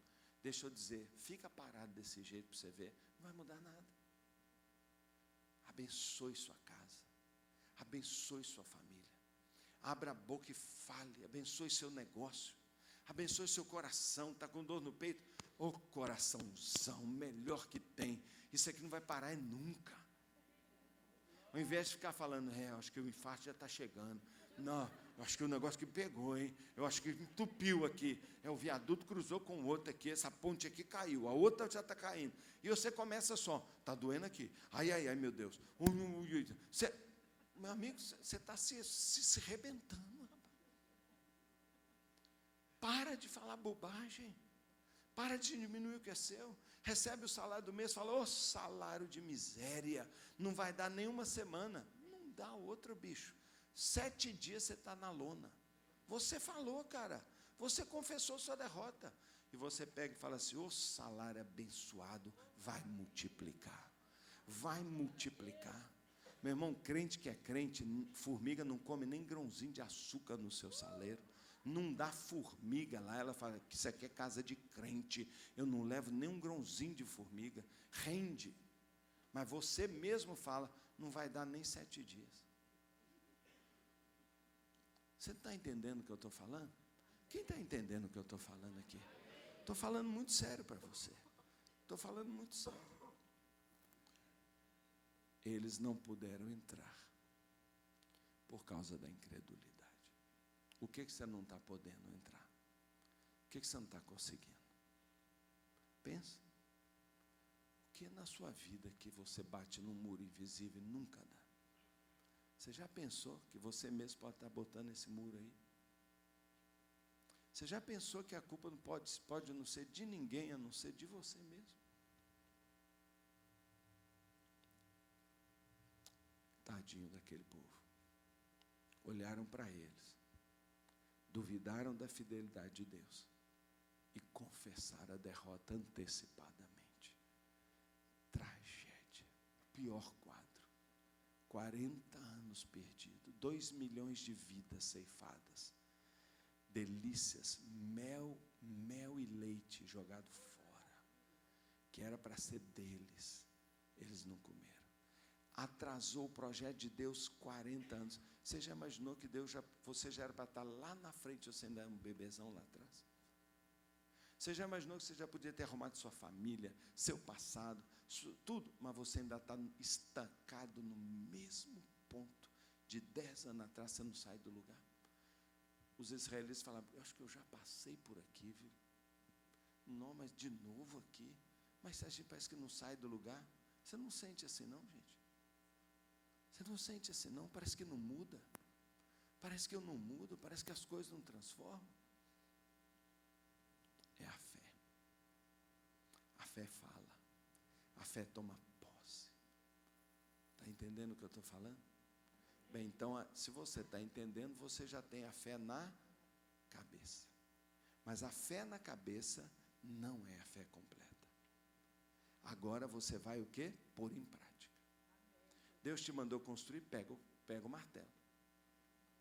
Deixa eu dizer, fica parado desse jeito para você ver, não vai mudar nada. Abençoe sua casa, abençoe sua família, abra a boca e fale, abençoe seu negócio, abençoe seu coração, está com dor no peito, ô coraçãozão, melhor que tem, isso aqui não vai parar nunca. Ao invés de ficar falando, eu acho que o infarto já está chegando, não, eu acho que o negócio que pegou, eu acho que entupiu aqui, o viaduto cruzou com o outro aqui, essa ponte aqui caiu, a outra já está caindo, e você começa só, está doendo aqui, ai, meu Deus, meu amigo, você está se arrebentando, rapaz. Para de falar bobagem, para de diminuir o que é seu, recebe o salário do mês, fala, salário de miséria, não vai dar nenhuma semana, não dá outro, bicho, 7 dias você está na lona, você falou, cara, você confessou sua derrota, e você pega e fala assim, salário abençoado, vai multiplicar, meu irmão, crente que é crente, formiga não come nem grãozinho de açúcar no seu saleiro, não dá formiga lá, ela fala que isso aqui é casa de crente, eu não levo nem um grãozinho de formiga, rende, mas você mesmo fala, não vai dar nem 7 dias, você está entendendo o que eu estou falando? Quem está entendendo o que eu estou falando aqui? Estou falando muito sério para você, estou falando muito sério. Eles não puderam entrar por causa da incredulidade. O que você não está podendo entrar? O que você não está conseguindo? Pensa. O que na sua vida que você bate num muro invisível e nunca dá? Você já pensou que você mesmo pode estar botando esse muro aí? Você já pensou que a culpa não pode não ser de ninguém, a não ser de você mesmo? Tadinho daquele povo. Olharam para eles, duvidaram da fidelidade de Deus e confessaram a derrota antecipadamente. Tragédia, pior quadro. 40 anos perdidos, 2 milhões de vidas ceifadas, delícias, mel e leite jogado fora, que era para ser deles, eles não comeram. Atrasou o projeto de Deus 40 anos. Você já imaginou que você já era para estar lá na frente, você ainda é um bebezão lá atrás? Você já imaginou que você já podia ter arrumado sua família, seu passado, tudo, mas você ainda está estancado no mesmo ponto de 10 anos atrás, você não sai do lugar? Os israelitas falavam, eu acho que eu já passei por aqui, viu? Não, mas de novo aqui? Mas a gente parece que não sai do lugar. Você não sente assim não, gente? Você não sente assim não? Parece que não muda. Parece que eu não mudo, parece que as coisas não transformam. É a fé. A fé fala. A fé toma posse. Está entendendo o que eu estou falando? Bem, então, se você está entendendo, você já tem a fé na cabeça. Mas a fé na cabeça não é a fé completa. Agora você vai o quê? Pôr em prática. Deus te mandou construir, pega o martelo.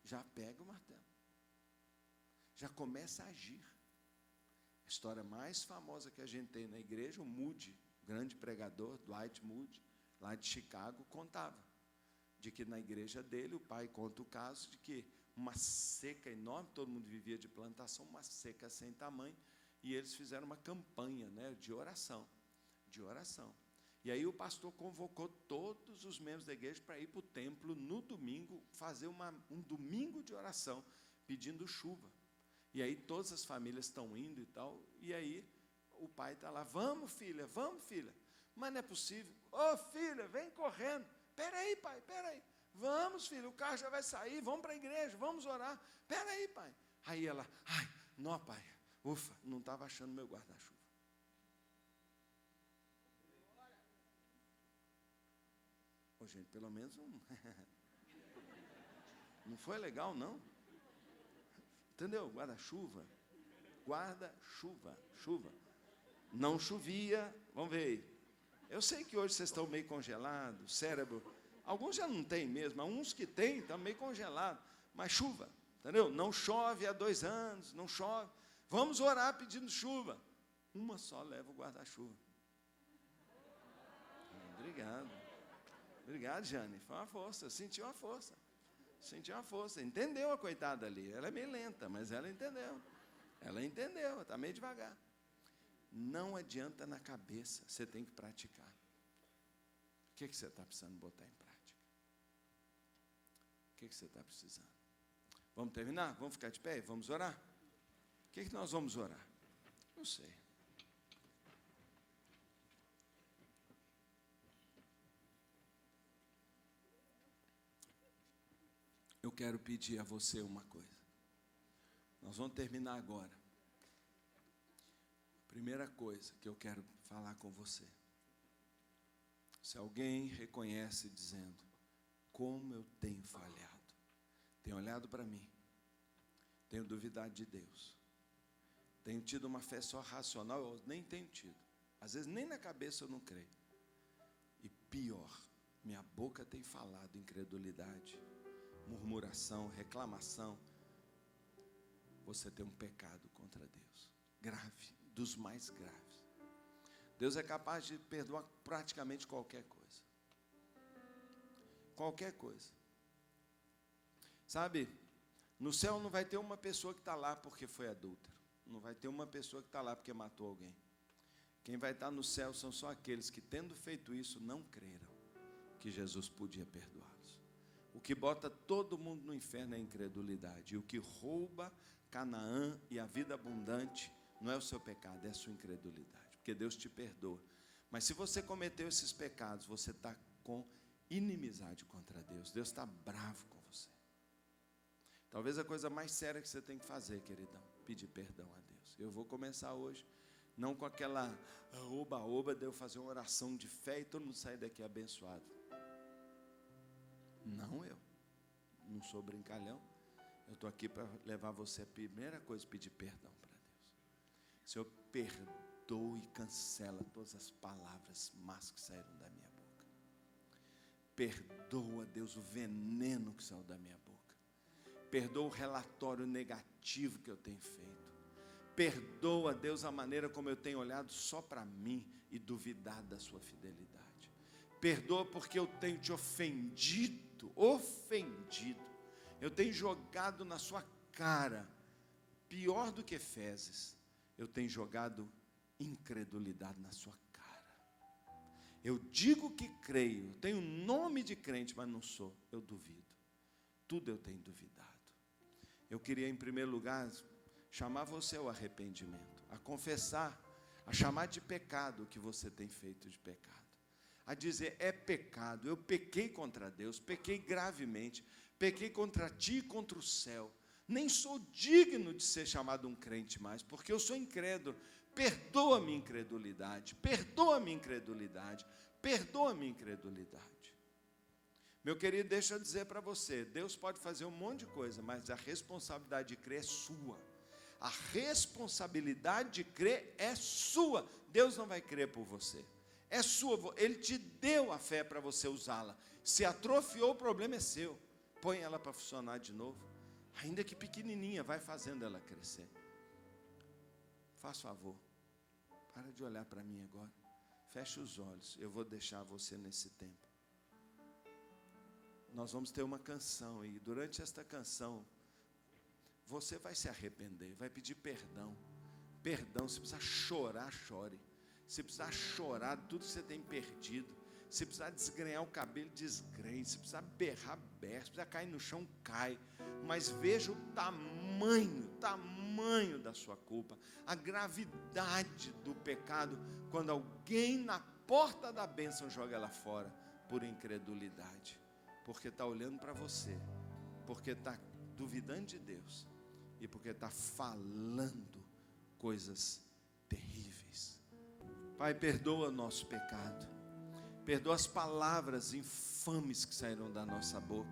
Já pega o martelo. Já começa a agir. A história mais famosa que a gente tem na igreja, o Moody, grande pregador, Dwight Moody, lá de Chicago, contava de que na igreja dele, o pai conta o caso de que uma seca enorme, todo mundo vivia de plantação, uma seca sem tamanho, e eles fizeram uma campanha, de oração. E aí o pastor convocou todos os membros da igreja para ir para o templo no domingo, fazer um domingo de oração, pedindo chuva. E aí todas as famílias estão indo e tal, e aí o pai está lá, vamos filha, mas não é possível, filha, vem correndo, peraí pai, vamos filha, o carro já vai sair, vamos para a igreja, vamos orar, peraí pai. Aí ela, não pai, ufa, não estava achando meu guarda-chuva. Gente, pelo menos um. Não foi legal, não? Entendeu? Guarda-chuva. Guarda-chuva. Chuva. Não chovia. Vamos ver aí. Eu sei que hoje vocês estão meio congelados, cérebro. Alguns já não tem mesmo, mas uns que têm estão meio congelados. Mas chuva, entendeu? Não chove há 2 anos, não chove. Vamos orar pedindo chuva. Uma só leva o guarda-chuva. Obrigado. Obrigado, Jane. Foi uma força, sentiu uma força. Sentiu uma força. Entendeu a coitada ali. Ela é meio lenta, mas ela entendeu. Ela entendeu, está meio devagar. Não adianta na cabeça, você tem que praticar. O que você está precisando botar em prática? O que você está precisando? Vamos terminar? Vamos ficar de pé? Vamos orar? O que nós vamos orar? Não sei. Eu quero pedir a você uma coisa. Nós vamos terminar agora. Primeira coisa que eu quero falar com você. Se alguém reconhece dizendo, como eu tenho falhado, tenho olhado para mim, tenho duvidado de Deus, tenho tido uma fé só racional, eu nem tenho tido, às vezes nem na cabeça eu não creio, e pior, minha boca tem falado incredulidade, murmuração, reclamação, você tem um pecado contra Deus, grave, dos mais graves. Deus é capaz de perdoar praticamente qualquer coisa. Qualquer coisa. Sabe, no céu não vai ter uma pessoa que está lá porque foi adúltero. Não vai ter uma pessoa que está lá porque matou alguém. Quem vai estar no céu são só aqueles que, tendo feito isso, não creram que Jesus podia perdoá-los. O que bota todo mundo no inferno é a incredulidade. E o que rouba Canaã e a vida abundante não é o seu pecado, é a sua incredulidade, porque Deus te perdoa. Mas se você cometeu esses pecados, você está com inimizade contra Deus. Deus está bravo com você. Talvez a coisa mais séria que você tem que fazer, queridão, pedir perdão a Deus. Eu vou começar hoje, não com aquela oba-oba de eu fazer uma oração de fé e todo mundo sair daqui abençoado. Não eu. Não sou brincalhão. Eu estou aqui para levar você a primeira coisa, pedir perdão para Deus. Senhor, perdoa e cancela todas as palavras más que saíram da minha boca. Perdoa, Deus, o veneno que saiu da minha boca. Perdoa o relatório negativo que eu tenho feito. Perdoa, Deus, a maneira como eu tenho olhado só para mim e duvidado da sua fidelidade. Perdoa porque eu tenho te ofendido. Eu tenho jogado na sua cara, pior do que fezes. Eu tenho jogado incredulidade na sua cara. Eu digo que creio, tenho nome de crente, mas não sou, eu duvido. Tudo eu tenho duvidado. Eu queria, em primeiro lugar, chamar você ao arrependimento, a confessar, a chamar de pecado o que você tem feito de pecado. A dizer, é pecado, eu pequei contra Deus, pequei gravemente, pequei contra ti e contra o céu. Nem sou digno de ser chamado um crente mais, porque eu sou incrédulo. Perdoa a minha incredulidade, perdoa a minha incredulidade, perdoa a minha incredulidade. Meu querido, deixa eu dizer para você, Deus pode fazer um monte de coisa, mas a responsabilidade de crer é sua. A responsabilidade de crer é sua. Deus não vai crer por você. É sua, Ele te deu a fé para você usá-la. Se atrofiou, o problema é seu. Põe ela para funcionar de novo. Ainda que pequenininha, vai fazendo ela crescer. Faz favor, para de olhar para mim agora. Feche os olhos, eu vou deixar você nesse tempo. Nós vamos ter uma canção e durante esta canção, você vai se arrepender, vai pedir perdão. Perdão, se precisar chorar, chore. Se precisar chorar tudo que você tem perdido. Se precisar desgrenhar o cabelo, desgrenhe. Se precisar berrar, berra. Se precisar cair no chão, cai. Mas veja o tamanho da sua culpa. A gravidade do pecado. Quando alguém na porta da bênção joga ela fora. Por incredulidade. Porque está olhando para você. Porque está duvidando de Deus. E porque está falando coisas terríveis. Pai, perdoa nosso pecado. Perdoa as palavras infames que saíram da nossa boca.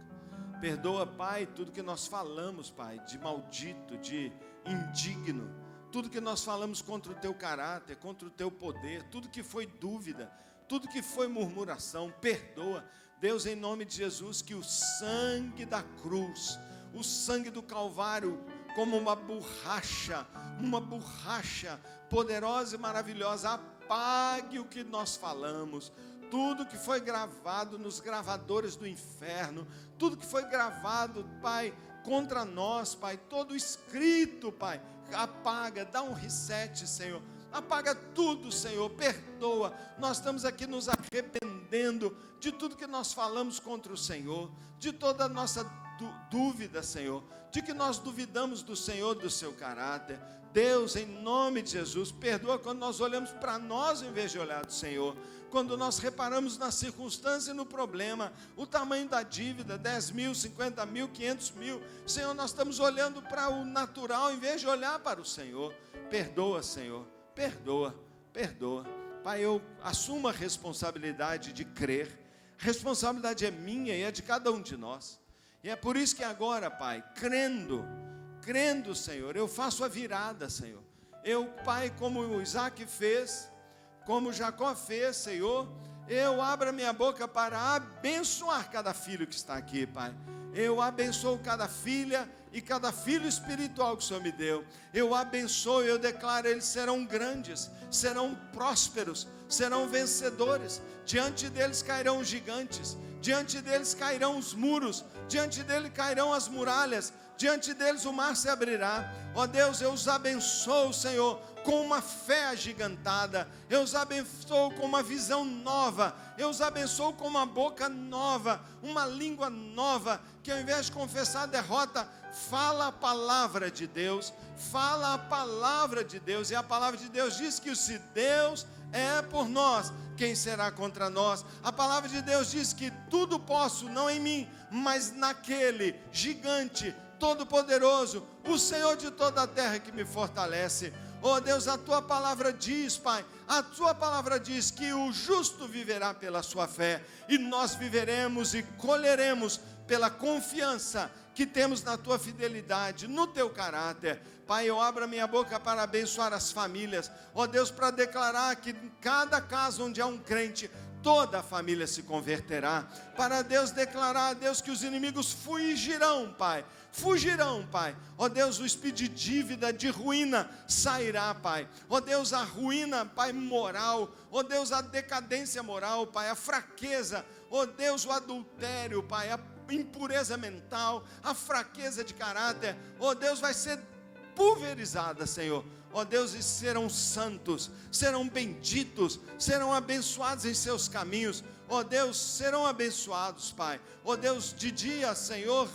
Perdoa, Pai, tudo que nós falamos, Pai, de maldito, de indigno, tudo que nós falamos contra o Teu caráter, contra o Teu poder, tudo que foi dúvida, tudo que foi murmuração, perdoa. Deus, em nome de Jesus, que o sangue da cruz, o sangue do Calvário, como uma borracha poderosa e maravilhosa, apague o que nós falamos, tudo que foi gravado nos gravadores do inferno, tudo que foi gravado, Pai, contra nós, Pai, todo escrito, Pai, apaga, dá um reset, Senhor, apaga tudo, Senhor, perdoa. Nós estamos aqui nos arrependendo de tudo que nós falamos contra o Senhor, de toda a nossa dúvida, Senhor, de que nós duvidamos do Senhor, do seu caráter. Deus, em nome de Jesus, perdoa quando nós olhamos para nós em vez de olhar do Senhor, quando nós reparamos na circunstância e no problema, o tamanho da dívida, 10 mil, 50 mil, 500 mil, Senhor, nós estamos olhando para o natural em vez de olhar para o Senhor. Perdoa, Senhor, perdoa. Pai, eu assumo a responsabilidade de crer, a responsabilidade é minha e é de cada um de nós, e é por isso que agora, Pai, crendo, Senhor, eu faço a virada, Senhor. Eu, Pai, como o Isaac fez, como Jacó fez, Senhor, eu abro a minha boca para abençoar cada filho que está aqui, Pai. Eu abençoo cada filha e cada filho espiritual que o Senhor me deu. Eu abençoo, eu declaro, eles serão grandes, serão prósperos, serão vencedores. Diante deles cairão os gigantes, diante deles cairão os muros, diante deles cairão as muralhas, diante deles o mar se abrirá. Ó Deus, eu os abençoo, Senhor, com uma fé agigantada, eu os abençoo com uma visão nova, eu os abençoo com uma boca nova, uma língua nova, que ao invés de confessar a derrota, fala a palavra de Deus, fala a palavra de Deus, e a palavra de Deus diz que se Deus é por nós, quem será contra nós? A palavra de Deus diz que tudo posso, não em mim, mas naquele gigante, todo-poderoso, o Senhor de toda a terra que me fortalece. Oh Deus, a Tua palavra diz, Pai, a Tua palavra diz que o justo viverá pela sua fé, e nós viveremos e colheremos pela confiança que temos na Tua fidelidade, no Teu caráter. Pai, eu abro a minha boca para abençoar as famílias, ó Deus, para declarar que em cada casa onde há um crente, toda a família se converterá, para Deus declarar, Deus, que os inimigos fugirão, Pai, ó Deus, o espírito de dívida, de ruína sairá, Pai, ó Deus, a ruína, Pai, moral, ó Deus, a decadência moral, Pai, a fraqueza, ó Deus, o adultério, Pai, a impureza mental, a fraqueza de caráter, ó Deus, vai ser pulverizada, Senhor. Ó Deus, e serão santos, serão benditos, serão abençoados em seus caminhos. Ó Deus, serão abençoados, Pai. Ó Deus, de dia, Senhor,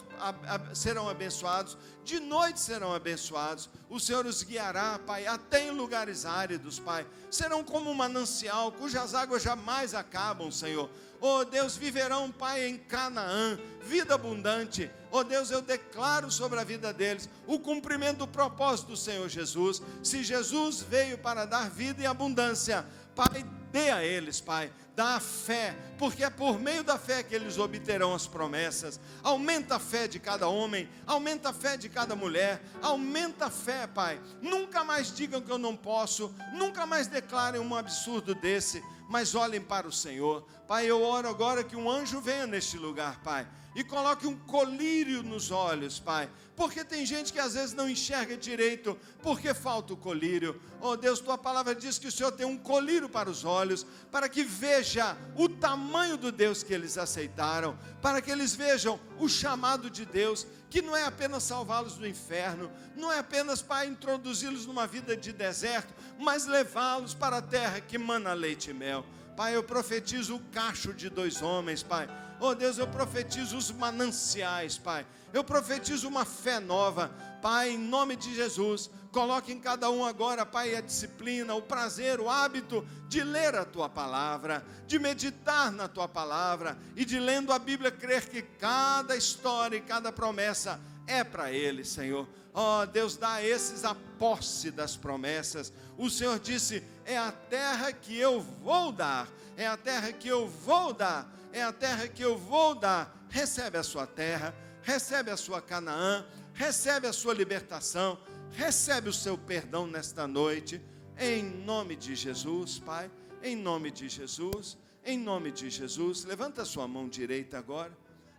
serão abençoados, de noite serão abençoados. O Senhor os guiará, Pai, até em lugares áridos, Pai. Serão como um manancial, cujas águas jamais acabam, Senhor. Oh Deus, viverão, Pai, em Canaã, vida abundante. Oh Deus, eu declaro sobre a vida deles o cumprimento do propósito do Senhor Jesus. Se Jesus veio para dar vida em abundância, Pai, dê a eles, Pai, dá a fé, porque é por meio da fé que eles obterão as promessas. Aumenta a fé de cada homem, aumenta a fé de cada mulher, aumenta a fé, Pai. Nunca mais digam que eu não posso, nunca mais declarem um absurdo desse, mas olhem para o Senhor. Pai, eu oro agora que um anjo venha neste lugar, Pai, e coloque um colírio nos olhos, Pai, porque tem gente que às vezes não enxerga direito, porque falta o colírio. Oh Deus, Tua palavra diz que o Senhor tem um colírio para os olhos, para que veja o tamanho do Deus que eles aceitaram, para que eles vejam o chamado de Deus, que não é apenas salvá-los do inferno, não é apenas para introduzi-los numa vida de deserto, mas levá-los para a terra que mana leite e mel. Pai, eu profetizo o cacho de 2 homens, Pai. Oh Deus, eu profetizo os mananciais, Pai. Eu profetizo uma fé nova, Pai, em nome de Jesus. Coloque em cada um agora, Pai, a disciplina, o prazer, o hábito de ler a Tua palavra, de meditar na Tua palavra e de, lendo a Bíblia, crer que cada história e cada promessa é para eles, Senhor. Oh Deus, dá a esses a posse das promessas. O Senhor disse, é a terra que eu vou dar, é a terra que eu vou dar, é a terra que eu vou dar. Recebe a sua terra, recebe a sua Canaã, recebe a sua libertação, recebe o seu perdão nesta noite, em nome de Jesus, Pai, em nome de Jesus, em nome de Jesus. Levanta a sua mão direita agora,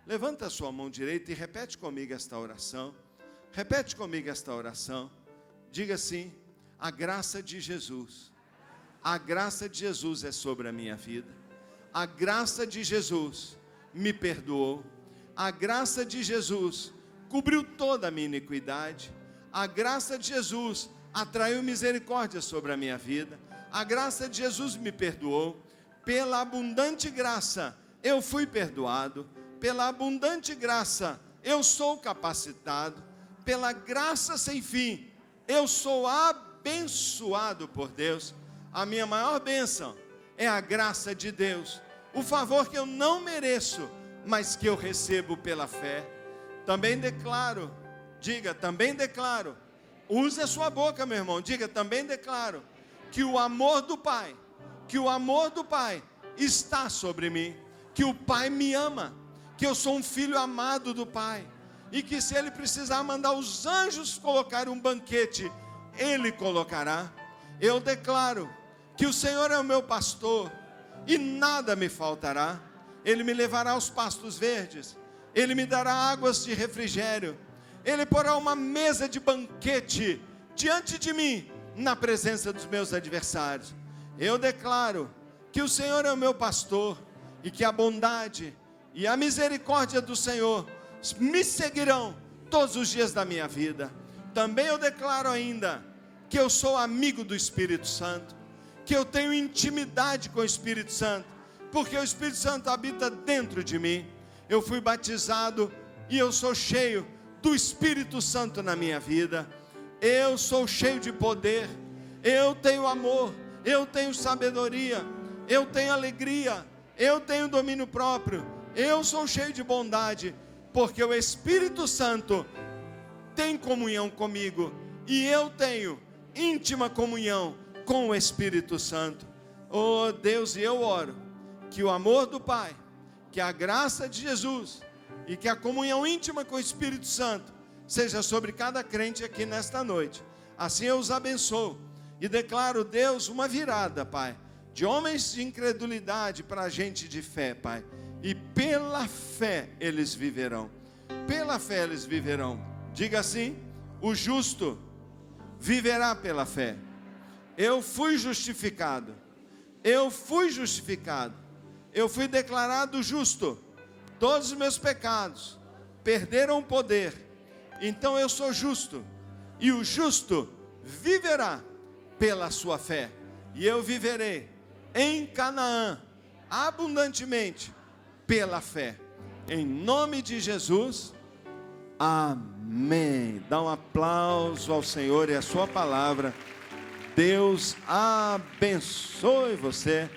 levanta a sua mão direita e repete comigo esta oração, repete comigo esta oração, diga assim: a graça de Jesus, a graça de Jesus é sobre a minha vida, a graça de Jesus me perdoou, a graça de Jesus cobriu toda a minha iniquidade, a graça de Jesus atraiu misericórdia sobre a minha vida, a graça de Jesus me perdoou, pela abundante graça eu fui perdoado, pela abundante graça eu sou capacitado, pela graça sem fim eu sou abençoado por Deus. A minha maior bênção é a graça de Deus, o favor que eu não mereço, mas que eu recebo pela fé. Também declaro, diga, também declaro, use a sua boca, meu irmão, diga, também declaro, que o amor do Pai, está sobre mim, que o Pai me ama, que eu sou um filho amado do Pai, e que se Ele precisar mandar os anjos colocar um banquete, Ele colocará. Eu declaro que o Senhor é o meu pastor, e nada me faltará. Ele me levará aos pastos verdes, Ele me dará águas de refrigério, Ele porá uma mesa de banquete diante de mim, na presença dos meus adversários. Eu declaro que o Senhor é o meu pastor, e que a bondade e a misericórdia do Senhor me seguirão todos os dias da minha vida. Também eu declaro ainda que eu sou amigo do Espírito Santo, que eu tenho intimidade com o Espírito Santo, porque o Espírito Santo habita dentro de mim. Eu fui batizado e eu sou cheio do Espírito Santo na minha vida. Eu sou cheio de poder, eu tenho amor, eu tenho sabedoria, eu tenho alegria, eu tenho domínio próprio, eu sou cheio de bondade, porque o Espírito Santo tem comunhão comigo, e eu tenho íntima comunhão com o Espírito Santo. Oh Deus, e eu oro que o amor do Pai, que a graça de Jesus e que a comunhão íntima com o Espírito Santo seja sobre cada crente aqui nesta noite. Assim eu os abençoo e declaro, Deus, uma virada, Pai, de homens de incredulidade para gente de fé, Pai, e pela fé eles viverão, pela fé eles viverão. Diga assim: o justo viverá pela fé. Eu fui justificado, eu fui justificado, eu fui declarado justo, todos os meus pecados perderam o poder, então eu sou justo, e o justo viverá pela sua fé, e eu viverei em Canaã abundantemente pela fé, em nome de Jesus, amém. Dá um aplauso ao Senhor e a sua palavra. Deus abençoe você.